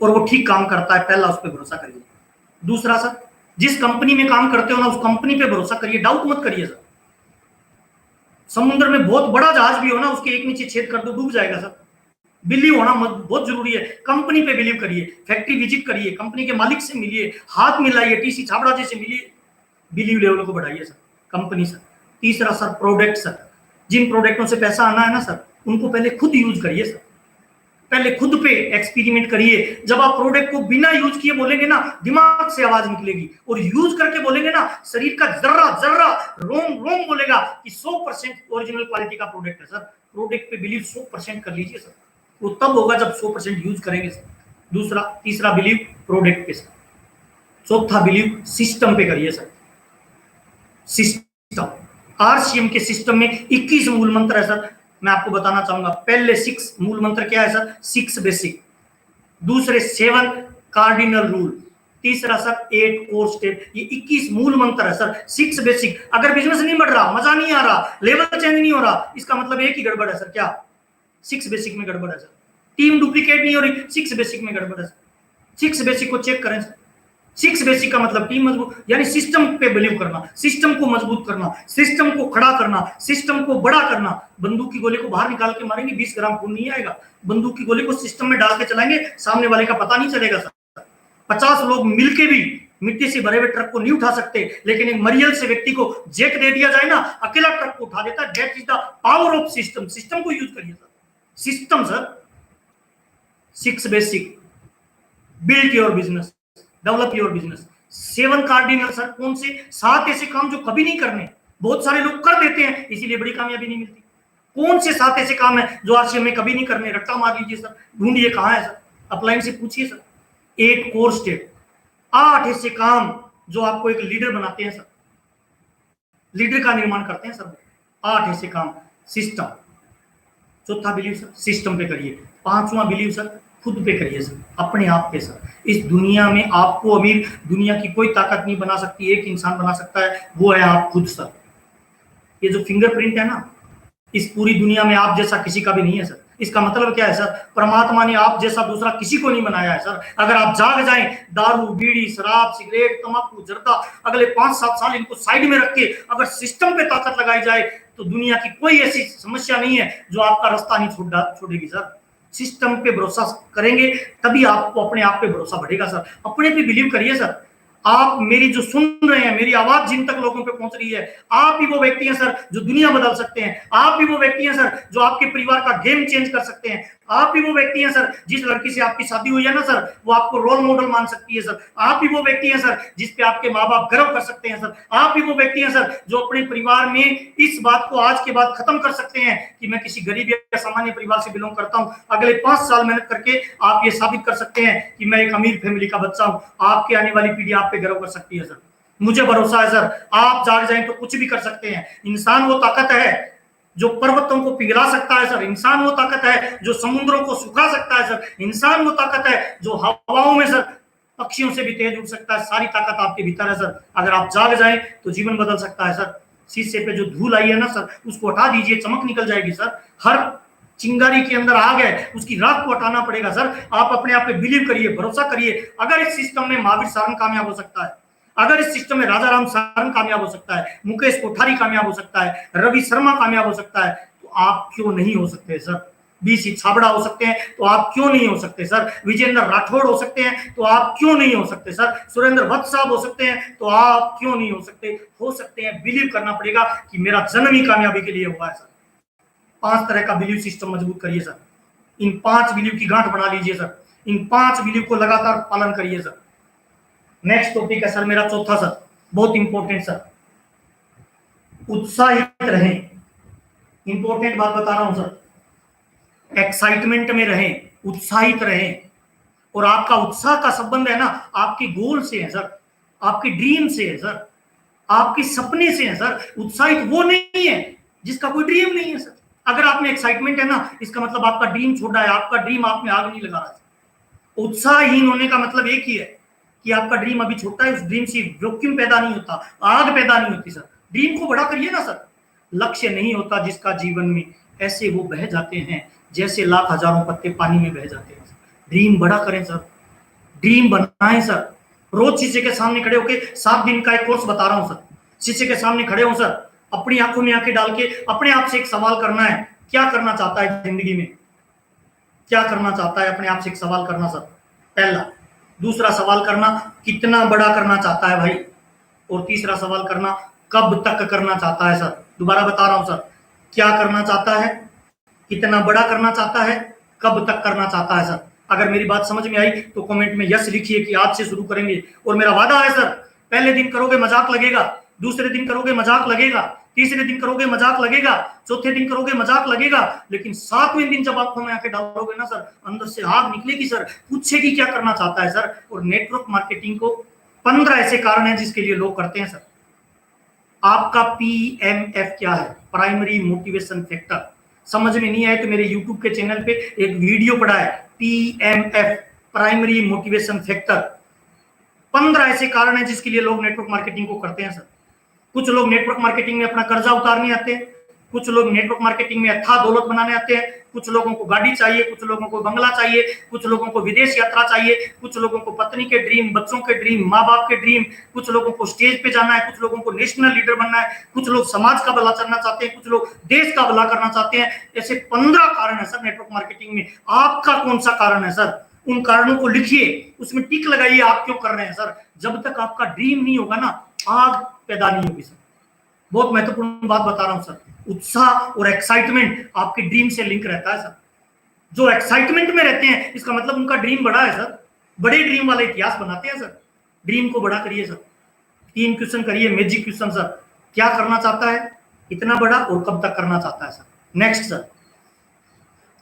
और वो ठीक काम करता है। पहला उस पे भरोसा करिए। दूसरा सर जिस कंपनी में काम करते हो ना, उस कंपनी पे भरोसा करिए, डाउट मत करिए सर। समुद्र में बहुत बड़ा जहाज भी हो ना, उसके एक नीचे छेद कर दो, डूब जाएगा सर। बिलीव होना बहुत जरूरी है। कंपनी पे बिलीव करिए, फैक्ट्री विजिट करिए, कंपनी के मालिक से मिलिए, हाथ मिलाइए, टीसी छाबड़ा जी से मिलिए, बिलीव लेवल को बढ़ाइए सर। Company sir. तीसरा सर, प्रोडक्ट सर। जिन प्रोडक्टों से पैसा आना है ना सर, उनको पहले खुद यूज करिए सर। पहले खुद पे एक्सपेरिमेंट करिए। जब आप प्रोडक्ट को बिना यूज किए बोलेंगे ना, दिमाग से आवाज निकलेगी, और यूज करके बोलेंगे ना, शरीर का जर्रा जर्रा रोम रोम बोलेगा कि 100% ओरिजिनल क्वालिटी का प्रोडक्ट है सर। प्रोडक्ट पे बिलीव 100% कर लीजिए सर। वो तब होगा जब 100% यूज करेंगे सर। तीसरा बिलीव प्रोडक्ट पे सर। चौथा बिलीव सिस्टम पे करिए सर। सिस्टम, आरसीएम के सिस्टम में 21 मूल मंत्र है सर। मैं आपको बताना चाहूंगा, पहले 6 मूल मंत्र क्या है सर? 6 बेसिक, दूसरे 7 कार्डिनल रूल, तीसरा सर 8 कोर स्टेप। ये 21 मूल मंत्र है सर। 6 बेसिक। अगर बिजनेस नहीं बढ़ रहा, मजा नहीं आ रहा, लेवल चेंज नहीं हो रहा, इसका मतलब एक ही गड़बड़ है सर। क्या? 6 बेसिक में गड़बड़ है सर। टीम डुप्लीकेट नहीं हो रही, 6 बेसिक में गड़बड़ है सर। 6 बेसिक को चेक करें सर। 6 बेसिक का मतलब टीम मजबूत, यानी सिस्टम पे बिलीव करना, सिस्टम को मजबूत करना, सिस्टम को खड़ा करना, सिस्टम को बड़ा करना। बंदूक की गोली को बाहर निकाल के मारेंगे, 20 ग्राम खून नहीं आएगा। बंदूक की गोली को सिस्टम में डाल के चलाएंगे, सामने वाले का पता नहीं चलेगा सर। 50 लोग मिलके भी मिट्टी से भरे हुए ट्रक को नहीं उठा सकते, लेकिन एक मरियल से व्यक्ति को जैक दे दिया जाए ना, अकेला ट्रक को उठा देता है। That is the power of system. System को यूज करिए sir. System sir. 6 basic, build your business, develop your business. 7 cardinal sir, कौन से? 7 ऐसे काम जो कभी नहीं करने, बहुत सारे लोग कर देते हैं, इसीलिए बड़ी कामयाबी नहीं मिलती। कौन से 7 ऐसे काम है जो आरसीएम में कभी नहीं करने? रट्टा मार लीजिए सर, ढूंढिए कहां है सर, अपलाइन से पूछिए सर। 8 कोर स्टेप, 8 ऐसे काम जो आपको एक लीडर बनाते हैं सर, लीडर का निर्माण करते हैं सर। 8 ऐसे काम। सिस्टम, चौथा बिलीव सर, सिस्टम पे करिए। 5वां बिलीव सर, खुद पे करिए सर, अपने आप पे सर। इस दुनिया में आपको अमीर दुनिया की कोई ताकत नहीं बना सकती, एक इंसान बना सकता है, वो है आप खुद सर। ये जो फिंगरप्रिंट है ना, इस पूरी दुनिया में आप जैसा किसी का भी नहीं है सर। इसका मतलब क्या है सर? परमात्मा ने आप जैसा दूसरा किसी को नहीं बनाया है सर। अगर आप जाग जाएं, दारू, बीड़ी, शराब, सिगरेट, तंबाकू, जर्दा, अगले 5-7 साल इनको साइड में रख के अगर सिस्टम पे ताकत लगाई जाए, तो दुनिया की कोई ऐसी समस्या नहीं है जो आपका रास्ता नहीं छोड़ेगी सर। सिस्टम पे भरोसा करेंगे तभी आपको अपने आप पे भरोसा बढ़ेगा सर। अपने पे बिलीव करिए सर। आप मेरी जो सुन रहे हैं, मेरी आवाज जिन तक लोगों पे पहुंच रही है, आप ही वो व्यक्ति हैं सर जो दुनिया बदल सकते हैं। आप ही वो व्यक्ति हैं सर जो आपके परिवार का गेम चेंज कर सकते हैं। आप ही वो व्यक्ति हैं सर, जिस लड़की से आपकी शादी हुई है ना सर, वो आपको रोल मॉडल मान सकती है सर। आप ही वो व्यक्ति हैं सर जिस पे आपके माँ बाप गर्व कर सकते हैं सर। आप ही वो व्यक्ति हैं सर जो अपने परिवार में इस बात को आज के बाद खत्म कर सकते हैं कि मैं किसी गरीब या सामान्य परिवार से बिलोंग करता हूँ। अगले 5 साल मेहनत करके आप ये साबित कर सकते हैं कि मैं एक अमीर फैमिली का बच्चा हूँ। आपकी आने वाली पीढ़ी आप पे गर्व कर सकती है सर। मुझे भरोसा है सर, आप जाग जाएं तो कुछ भी कर सकते हैं। इंसान वो ताकत है जो पर्वतों को पिघला सकता है सर। इंसान वो ताकत है जो समुद्रों को सुखा सकता है सर। इंसान वो ताकत है जो हवाओं में सर पक्षियों से भी तेज उड़ सकता है। सारी ताकत आपके भीतर है सर। अगर आप जाग जाएं तो जीवन बदल सकता है सर। शीशे पे जो धूल आई है ना सर, उसको हटा दीजिए, चमक निकल जाएगी सर। हर चिंगारी के अंदर आग है, उसकी राख को हटाना पड़ेगा सर। आप अपने आप पे बिलीव करिए, भरोसा करिए। अगर इस सिस्टम में महावीर सारंग कामयाब हो सकता है, अगर इस सिस्टम में राजा राम सारंग कामयाब हो सकता है, मुकेश कोठारी कामयाब हो सकता है, रवि शर्मा कामयाब हो सकता है, तो आप क्यों नहीं हो सकते सर? बीसी छाबड़ा हो सकते हैं तो आप क्यों नहीं हो सकते सर? विजेंद्र राठौड़ हो सकते हैं तो आप क्यों नहीं हो सकते सर? सुरेंद्र भट्ट साहब हो सकते हैं तो आप क्यों नहीं हो सकते? हो सकते हैं। बिलीव करना पड़ेगा कि मेरा जन्म ही कामयाबी के लिए हुआ है सर। 5 तरह का बिलीव सिस्टम मजबूत करिए सर। इन 5 बिलीव की गांठ बना लीजिए सर। इन 5 बिलीव को लगातार पालन करिए सर। नेक्स्ट टॉपिक है सर मेरा चौथा सर, बहुत इंपॉर्टेंट सर, उत्साहित रहें। इंपॉर्टेंट बात बता रहा हूं सर। एक्साइटमेंट में रहें, उत्साहित रहें। और आपका उत्साह का संबंध है ना आपके गोल से है सर, आपके ड्रीम से है सर, आपके सपने से है सर। उत्साहित वो नहीं है जिसका कोई ड्रीम नहीं है सर। अगर आप में एक्साइटमेंट है ना, इसका मतलब आपका ड्रीम छोटा है, आपका ड्रीम आप में आग नहीं लगा रहा है। उत्साहहीन होने का मतलब एक ही है कि आपका ड्रीम अभी छोटा है, उस ड्रीम से वैक्यूम पैदा नहीं होता, आग पैदा नहीं होती सर। ड्रीम को बड़ा करिए ना सर। लक्ष्य नहीं होता जिसका जीवन में, ऐसे वो बह जाते हैं जैसे लाख हजारों पत्ते पानी में बह जाते हैं। ड्रीम बड़ा करें सर, ड्रीम बनाएं सर। रोज शीशे के सामने खड़े होकर 7 दिन का एक कोर्स बता रहा हूं सर। शीशे के सामने खड़े हो सर, अपनी आंखों में आंखें डाल के अपने आप से एक सवाल करना है, क्या करना चाहता है जिंदगी में, क्या करना चाहता है, अपने आप से एक सवाल करना सर, पहला। दूसरा सवाल करना, कितना बड़ा करना चाहता है भाई। और तीसरा सवाल करना, कब तक करना चाहता है सर। दोबारा बता रहा हूं सर, क्या करना चाहता है, कितना बड़ा करना चाहता है, कब तक करना चाहता है सर। अगर मेरी बात समझ में आई तो कमेंट में यस लिखिए कि आज से शुरू करेंगे। और मेरा वादा है सर, पहले दिन करोगे मजाक लगेगा, दूसरे दिन करोगे मजाक लगेगा, तीसरे दिन करोगे मजाक लगेगा, चौथे दिन करोगे मजाक लगेगा, लेकिन 7वें दिन जब आंखों में आके डालोगे ना सर, अंदर से आग निकलेगी सर, पूछेगी क्या करना चाहता है सर। और नेटवर्क मार्केटिंग को 15 ऐसे कारण हैं जिसके लिए लोग करते हैं सर। आपका PMF क्या है, प्राइमरी मोटिवेशन फैक्टर। समझ में नहीं आए तो मेरे YouTube के चैनल पे एक वीडियो पड़ा है, PMF, प्राइमरी मोटिवेशन फैक्टर। 15 ऐसे कारण हैं जिसके लिए लोग नेटवर्क मार्केटिंग को करते हैं सर। कुछ लोग नेटवर्क मार्केटिंग में अपना कर्जा उतारने आते हैं, कुछ लोग नेटवर्क मार्केटिंग में अथाह दौलत बनाने आते हैं, कुछ लोगों को गाड़ी चाहिए, कुछ लोगों को बंगला चाहिए, कुछ लोगों को विदेश यात्रा चाहिए, कुछ लोगों को पत्नी के ड्रीम, बच्चों के ड्रीम, माँ बाप के ड्रीम, कुछ लोगों को स्टेज पे जाना है, कुछ लोगों को नेशनल लीडर बनना है, कुछ लोग समाज का भला करना चाहते हैं, कुछ लोग देश का भला करना चाहते हैं। ऐसे 15 कारण है सर नेटवर्क मार्केटिंग में। आपका कौन सा कारण है सर, उन कारणों को लिखिए, उसमें टिक लगाइए आप क्यों कर रहे हैं सर। जब तक आपका ड्रीम नहीं होगा ना, आग पैदा नहीं होगी सर। बहुत महत्वपूर्ण बात बता रहा हूं सर, उत्साह और एक्साइटमेंट आपके ड्रीम से लिंक रहता है सर। जो एक्साइटमेंट में रहते हैं इसका मतलब उनका ड्रीम बड़ा है सर। बड़े ड्रीम वाले इतिहास बनाते हैं सर। ड्रीम को बड़ा करिए सर। 3 क्वेश्चन करिए, मैजिक क्वेश्चन सर। क्या करना चाहता है, इतना बड़ा, और कब तक करना चाहता है सर। नेक्स्ट सर,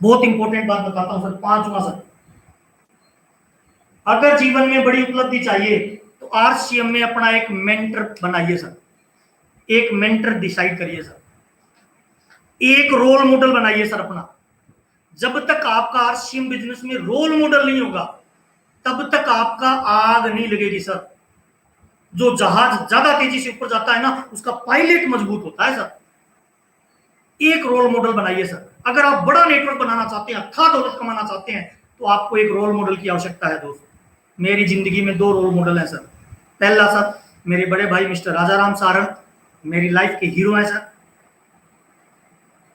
बहुत इंपॉर्टेंट बात बताता हूं सर, 5वां सर, अगर जीवन में बड़ी उपलब्धि चाहिए तो RCM में अपना एक मेंटर बनाइए सर। एक मेंटर डिसाइड करिए सर, एक रोल मॉडल बनाइए सर अपना। जब तक आपका RCM बिजनेस में रोल मॉडल नहीं होगा तब तक आपका आग नहीं लगेगी सर। जो जहाज ज्यादा तेजी से ऊपर जाता है ना, उसका पायलट मजबूत होता है सर। एक रोल मॉडल बनाइए सर। अगर आप बड़ा नेटवर्क बनाना चाहते हैं, अथाह दौलत कमाना चाहते हैं, तो आपको एक रोल मॉडल की आवश्यकता है दोस्त। मेरी जिंदगी में 2 रोल मॉडल है सर। पहला सर, मेरे बड़े भाई मिस्टर राजाराम सारंग, मेरी लाइफ के हीरो है सर।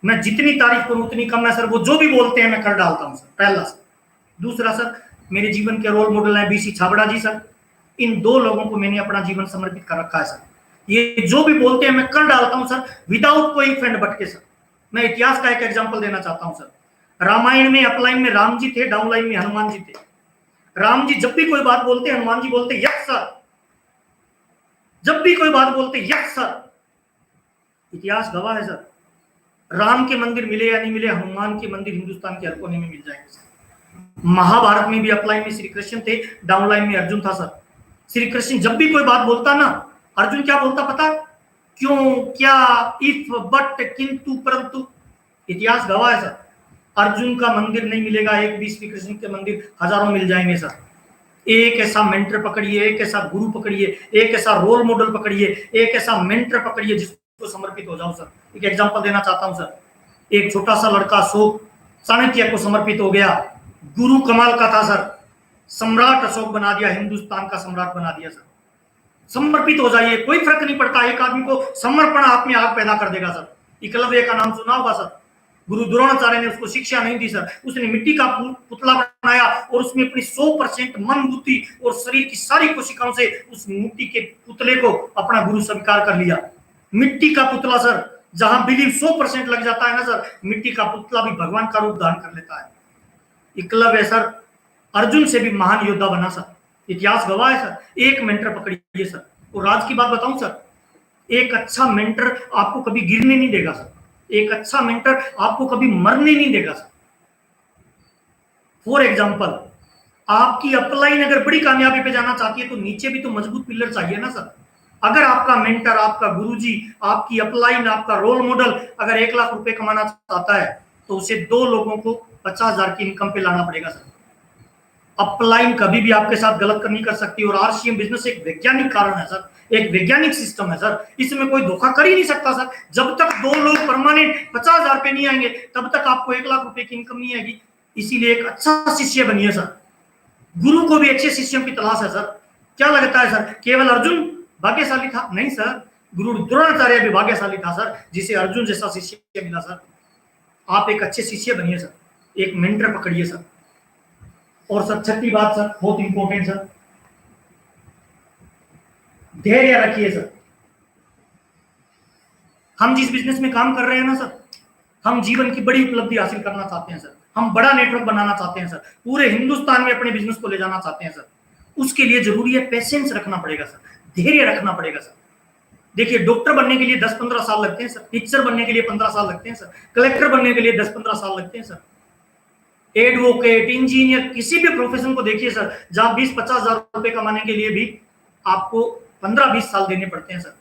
मैं जितनी तारीफ करूं उतनी कम है सर। वो जो भी बोलते हैं मैं कर डालता हूं सर, पहला सर। दूसरा सर, मेरे जीवन के रोल मॉडल है BC छाबड़ा जी सर। इन 2 लोगों को मैंने अपना जीवन समर्पित कर रखा है सर। ये जो भी बोलते हैं मैं कर डालता हूं सर, विदाउट कोई फंड भटके सर। मैं इतिहास का एक एग्जाम्पल देना चाहता हूं सर। रामायण में अपलाइन में राम जी थे, डाउनलाइन में हनुमान जी थे। राम जी जब भी कोई बात बोलते, हनुमान जी बोलते यस सर। जब भी कोई बात बोलते यस सर। इतिहास गवाह है सर। राम के मंदिर मिले या नहीं मिले, हनुमान के मंदिर हिंदुस्तान के हर कोने में मिल जाएंगे सर। महाभारत में भी अपलाइन में श्री कृष्ण थे, डाउनलाइन में अर्जुन था सर। श्री कृष्ण जब भी कोई बात बोलता ना, अर्जुन क्या बोलता पता, क्यों, क्या, इफ, बट, किंतु, परंतु। इतिहास गवाह है सर। अर्जुन का मंदिर नहीं मिलेगा, एक भी श्री कृष्ण के मंदिर हजारों मिल जाएंगे सर। एक ऐसा मेंटर पकड़िए, एक ऐसा गुरु पकड़िए, एक ऐसा रोल मॉडल पकड़िए, एक ऐसा मेंटर पकड़िए जिसको समर्पित हो जाओ सर। एक एग्जांपल देना चाहता हूं सर। एक छोटा सा लड़का अशोक चाणक्य को समर्पित हो गया। गुरु कमाल का था सर, सम्राट अशोक बना दिया, हिंदुस्तान का सम्राट बना दिया सर। समर्पित हो जाइए, कोई फर्क नहीं पड़ता। एक आदमी को समर्पण आप में आग पैदा कर देगा सर। एकलव्य का नाम सुना होगा सर। गुरु द्रोणाचार्य ने उसको शिक्षा नहीं दी सर। उसने मिट्टी का पुतला बनाया और उसमें अपनी 100% मन, बुद्धि और शरीर की सारी कोशिकाओं से उस मिट्टी के पुतले को अपना गुरु स्वीकार कर लिया। मिट्टी का पुतला सर, जहां बिलीव 100% लग जाता है ना सर, मिट्टी का पुतला भी भगवान का रूप धारण कर लेता है। एकलव्य सर अर्जुन से भी महान योद्धा बना सर। इतिहास गवाह है सर। एक मेंटर पकड़िए सर। और राज की बात बताऊं सर, एक अच्छा मेंटर आपको कभी गिरने नहीं देगा सर। एक अच्छा मेंटर आपको कभी मरने नहीं देगा सर। फॉर एग्जाम्पल, आपकी अपलाइन अगर बड़ी कामयाबी पे जाना चाहती है तो नीचे भी तो मजबूत पिलर चाहिए ना सर। अगर आपका मेंटर, आपका गुरुजी, आपकी अपलाइन, आपका रोल मॉडल अगर 1 लाख रुपए कमाना चाहता है तो उसे 2 लोगों को 50,000 की इनकम पे लाना पड़ेगा सर। अपलाइन कभी भी आपके साथ गलत नहीं कर सकती। और RCM बिजनेस एक वैज्ञानिक कारण है सर, एक वैज्ञानिक सिस्टम है सर। इसमें कोई धोखा कर ही नहीं सकता सर। जब तक 2 लोग परमानेंट 50,000 पे नहीं आएंगे तब तक आपको 1 लाख रुपए की इनकम नहीं आएगी। इसीलिए एक अच्छा शिष्य बनिए सर। गुरु को भी अच्छे शिष्यों की तलाश है सर। क्या लगता है सर, केवल अर्जुन भाग्यशाली था? नहीं सर, गुरु द्रोणाचार्य भी भाग्यशाली था सर, जिसे अर्जुन जैसा शिष्य मिला सर। आप एक अच्छे शिष्य बनिए सर, एक मेंटर पकड़िए सर। और सर छठी बात सर, बहुत इंपॉर्टेंट सर, धैर्य रखिए सर। हम जिस बिजनेस में काम कर रहे हैं ना सर, हम जीवन की बड़ी उपलब्धि हासिल करना चाहते हैं सर, हम बड़ा नेटवर्क बनाना चाहते हैं सर, पूरे हिंदुस्तान में अपने बिजनेस को ले जाना चाहते हैं सर। उसके लिए जरूरी है पेशेंस रखना पड़ेगा सर, धैर्य रखना पड़ेगा सर। देखिए, डॉक्टर बनने के लिए 10-15 साल लगते हैं सर, टीचर बनने के लिए 15 साल लगते हैं सर, कलेक्टर बनने के लिए 10-15 साल लगते हैं सर, एडवोकेट, इंजीनियर, किसी भी प्रोफेशन को देखिए सर, जहां 20-50 हजार रुपए कमाने के लिए भी आपको 15-20 साल देने पड़ते हैं सर।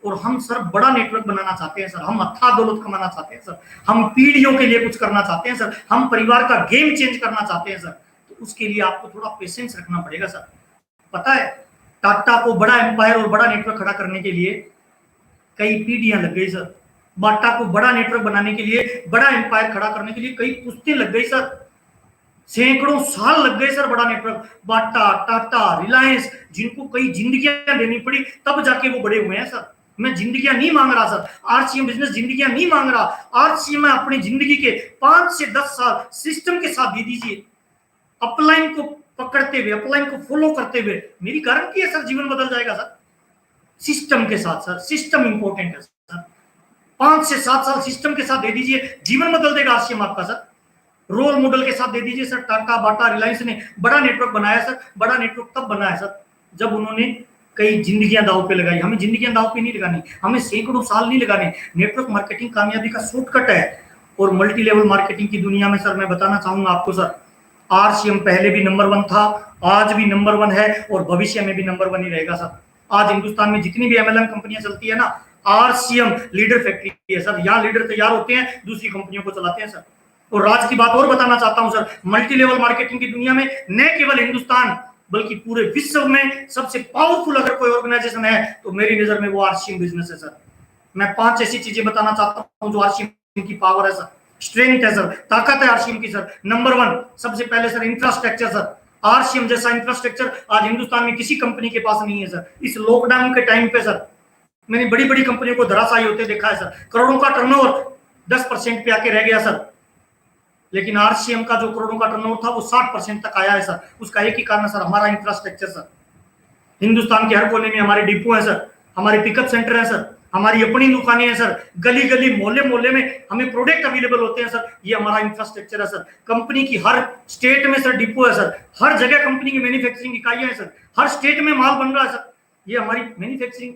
और हम सर बड़ा नेटवर्क बनाना चाहते हैं सर, हम अथाह दौलत कमाना चाहते हैं सर, हम पीढ़ियों के लिए कुछ करना चाहते हैं सर, हम परिवार का गेम चेंज करना चाहते हैं सर। तो उसके लिए आपको थोड़ा पेशेंस रखना पड़ेगा सर। पता है, टाटा को बड़ा एम्पायर और बड़ा नेटवर्क खड़ा करने के लिए कई पीढ़ियां लग गई सर। बाटा को बड़ा नेटवर्क बनाने के लिए, बड़ा एम्पायर खड़ा करने के लिए कई पुश्तें लग गई सर, सैकड़ों साल लग गए सर। बड़ा नेटवर्क बाटा, टाटा, रिलायंस, जिनको कई जिंदगियां देनी पड़ी, तब जाके वो बड़े हुए हैं सर। मैं जिंदगियां नहीं मांग रहा सर, आरसीएम बिजनेस जिंदगियां नहीं मांग रहा। आरसीएम में अपनी जिंदगी के 5 से 10 साल सिस्टम के साथ दे दीजिए, अपलाइन को पकड़ते हुए, अपलाइन को फॉलो करते हुए, मेरी गारंटी है सर, जीवन बदल जाएगा सर। सिस्टम के साथ सर, सिस्टम इंपॉर्टेंट है सर। 5 से 7 साल सिस्टम के साथ दे दीजिए, जीवन बदल देगा आरसीएम आपका सर। रोल मॉडल के साथ दे दीजिए सर। टाटा, बाटा, रिलायंस ने बड़ा नेटवर्क बनाया सर। बड़ा नेटवर्क तब बनाया सर जब उन्होंने कई जिंदगियां दांव पे लगाई। हमें जिंदगियां दांव पे नहीं लगानी, हमें सैकड़ों साल नहीं लगाने। नेटवर्क मार्केटिंग कामयाबी का शॉर्टकट है। और मल्टी लेवल मार्केटिंग की दुनिया में सर मैं बताना चाहूंगा आपको सर, आरसीएम पहले भी नंबर 1 था, आज भी नंबर 1 है और भविष्य में भी नंबर 1 ही रहेगा सर। आज हिंदुस्तान में जितनी भी एमएलएम कंपनियां चलती है ना, आरसीएम लीडर फैक्ट्री है सर। यहाँ लीडर तैयार होते हैं, दूसरी कंपनियों को चलाते हैं सर। और राज की बात और बताना चाहता हूं सर, मल्टी लेवल मार्केटिंग की दुनिया में न केवल हिंदुस्तान बल्कि पूरे विश्व में सबसे पावरफुल अगर कोई ऑर्गेनाइजेशन है तो मेरी नजर में वो आरसीएम बिजनेस है सर। मैं 5 ऐसी चीजें बताना चाहता हूं जो आरसीएम की पावर है सर, स्ट्रेंथ है सर, ताकत है आरसीएम की सर। नंबर 1 सबसे पहले सर इंफ्रास्ट्रक्चर सर। आरसीएम जैसा इंफ्रास्ट्रक्चर आज हिंदुस्तान में किसी कंपनी के पास नहीं है सर। इस लॉकडाउन के टाइम पे सर मैंने बड़ी बड़ी कंपनियों को धराशायी होते देखा है सर। करोड़ों का टर्नओवर 10% पे आके रह गया सर, लेकिन आरसीएम का जो करोड़ों का टर्नओवर था वो 60% तक आया है सर। उसका एक ही कारण है सर, हमारा इंफ्रास्ट्रक्चर सर। हिंदुस्तान के हर कोने में हमारे डिपो है सर, हमारे पिकअप सेंटर है सर, हमारी अपनी दुकानें हैं सर, गली गली मोहल्ले मोहल्ले में हमें प्रोडक्ट अवेलेबल होते हैं सर। ये हमारा इंफ्रास्ट्रक्चर है सर। कंपनी की हर स्टेट में सर डिपो है सर, हर जगह कंपनी की मैन्युफैक्चरिंग इकाइयां है सर, हर स्टेट में माल बन रहा है सर। ये हमारी मैन्युफैक्चरिंग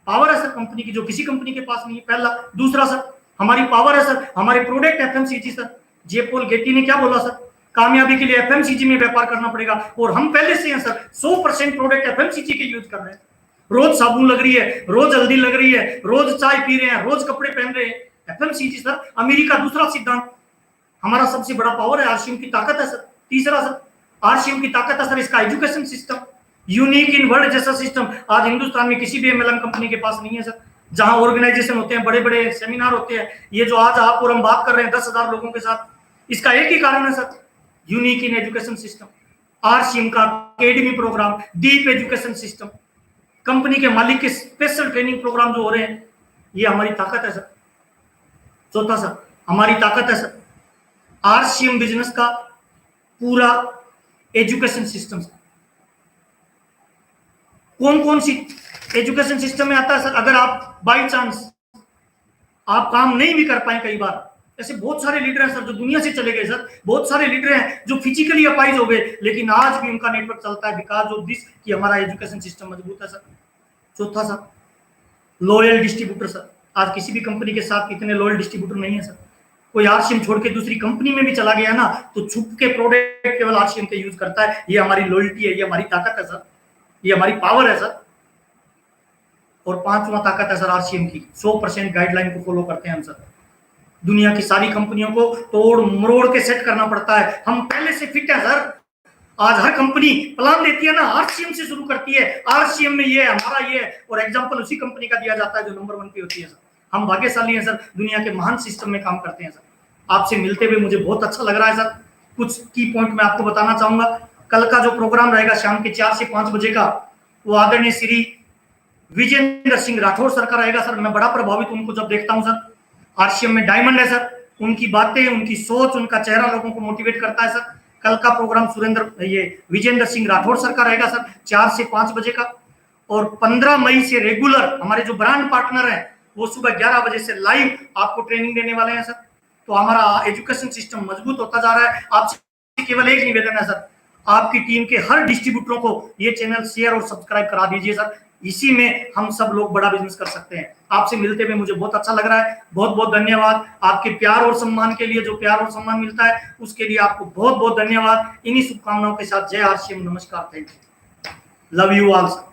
पावर है सर कंपनी की, जो किसी कंपनी के पास नहीं है, पहला। दूसरा सर हमारी पावर है सर, हमारे प्रोडक्ट एफएमसीजी सर। जे पॉल गेटी ने क्या बोला सर, कामयाबी के लिए एफएमसीजी में व्यापार करना पड़ेगा, और हम पहले से हैं सर 100% प्रोडक्ट एफएमसीजी के यूज कर रहे हैं। रोज साबुन लग रही है, रोज हल्दी लग रही है, रोज चाय पी रहे हैं, रोज कपड़े पहन रहे हैं, एफएमसीजी सर। अमेरिका दूसरा सिद्धांत। हमारा सबसे बड़ा पावर है आरसीएम की ताकत है सर। तीसरा सर आरसीएम की ताकत है सर इसका education system, unique in world जैसा सिस्टम आज हिंदुस्तान में किसी भी एमएलएम कंपनी के पास नहीं है सर। जहां ऑर्गेनाइजेशन होते हैं, बड़े बड़े सेमिनार होते हैं, ये जो आज आप और हम बात कर रहे हैं 10,000 लोगों के साथ, इसका एक ही कारण है sir, unique in education system. RCM का academy program, deep education system, company के मालिक के स्पेशल ट्रेनिंग प्रोग्राम जो हो रहे हैं, ये हमारी ताकत है सर। चौथा सर हमारी ताकत है सर आरसीएम बिजनेस का पूरा एजुकेशन सिस्टम। कौन कौन सी एजुकेशन सिस्टम में आता है सर? अगर आप बाई चांस आप काम नहीं भी कर पाए, कई बार ऐसे बहुत सारे लीडर हैं सर जो दुनिया से चले गए सर। बहुत सारे लीडर हैं जो फिजिकली अपाइज हो गए, लेकिन आज भी उनका नेटवर्क चलता है बिकॉज ऑफ दिस कि हमारा एजुकेशन सिस्टम मजबूत है सर। चौथा सर लॉयल डिस्ट्रीब्यूटर सर। आज किसी भी कंपनी के साथ इतने लॉयल डिस्ट्रीब्यूटर नहीं है सर। कोई आरसीएम छोड़ के दूसरी कंपनी में भी चला गया ना तो छुप के प्रोडक्ट केवल आरसीएम के यूज करता है। ये हमारी लॉयल्टी है, ये हमारी ताकत है सर, ये हमारी पावर है सर। और पांचवा ताकत है सर आरसीएम की, 100% गाइडलाइन को फॉलो करते हैं हम सर। दुनिया की सारी कंपनियों को तोड़ मरोड़ के सेट करना पड़ता है, हम पहले से फिट है सर। आज हर कंपनी प्लान देती है ना, आरसीएम से शुरू करती है, आरसीएम में ये हमारा ये, और एग्जांपल उसी कंपनी का दिया जाता है जो नंबर 1 पे होती है सर। हम भाग्यशाली हैं सर, दुनिया के महान सिस्टम में काम करते हैं सर। आपसे मिलते हुए मुझे बहुत अच्छा लग रहा है सर। कुछ की पॉइंट मैं आपको बताना चाहूंगा। कल का जो प्रोग्राम रहेगा शाम के 4 से 5 बजे का, वो आदरणीय श्री विजेंद्र सिंह राठौर सर का रहेगा। सर मैं बड़ा प्रभावित उनको जब देखता हूं सर, आरसीएम में डायमंड है सर, उनकी बातें, उनकी सोच, उनका चेहरा लोगों को मोटिवेट करता है सर। कल का प्रोग्राम ये विजेंद्र सिंह राठौर सर का रहेगा सर 4 से 5 बजे का। और 15 मई से रेगुलर हमारे जो ब्रांड पार्टनर हैं वो सुबह 11 बजे से लाइव आपको ट्रेनिंग देने वाले हैं सर। तो हमारा एजुकेशन सिस्टम मजबूत होता जा रहा है। आपसे केवल एक निवेदन है सर, आपकी टीम के हर डिस्ट्रीब्यूटरों को ये चैनल शेयर और सब्सक्राइब करा दीजिए सर। इसी में हम सब लोग बड़ा बिजनेस कर सकते हैं। आपसे मिलते हुए मुझे बहुत अच्छा लग रहा है। बहुत बहुत धन्यवाद आपके प्यार और सम्मान के लिए। जो प्यार और सम्मान मिलता है उसके लिए आपको बहुत बहुत धन्यवाद। इन्हीं शुभकामनाओं के साथ जय आरसीएम, नमस्कार, thank you, love you all sir.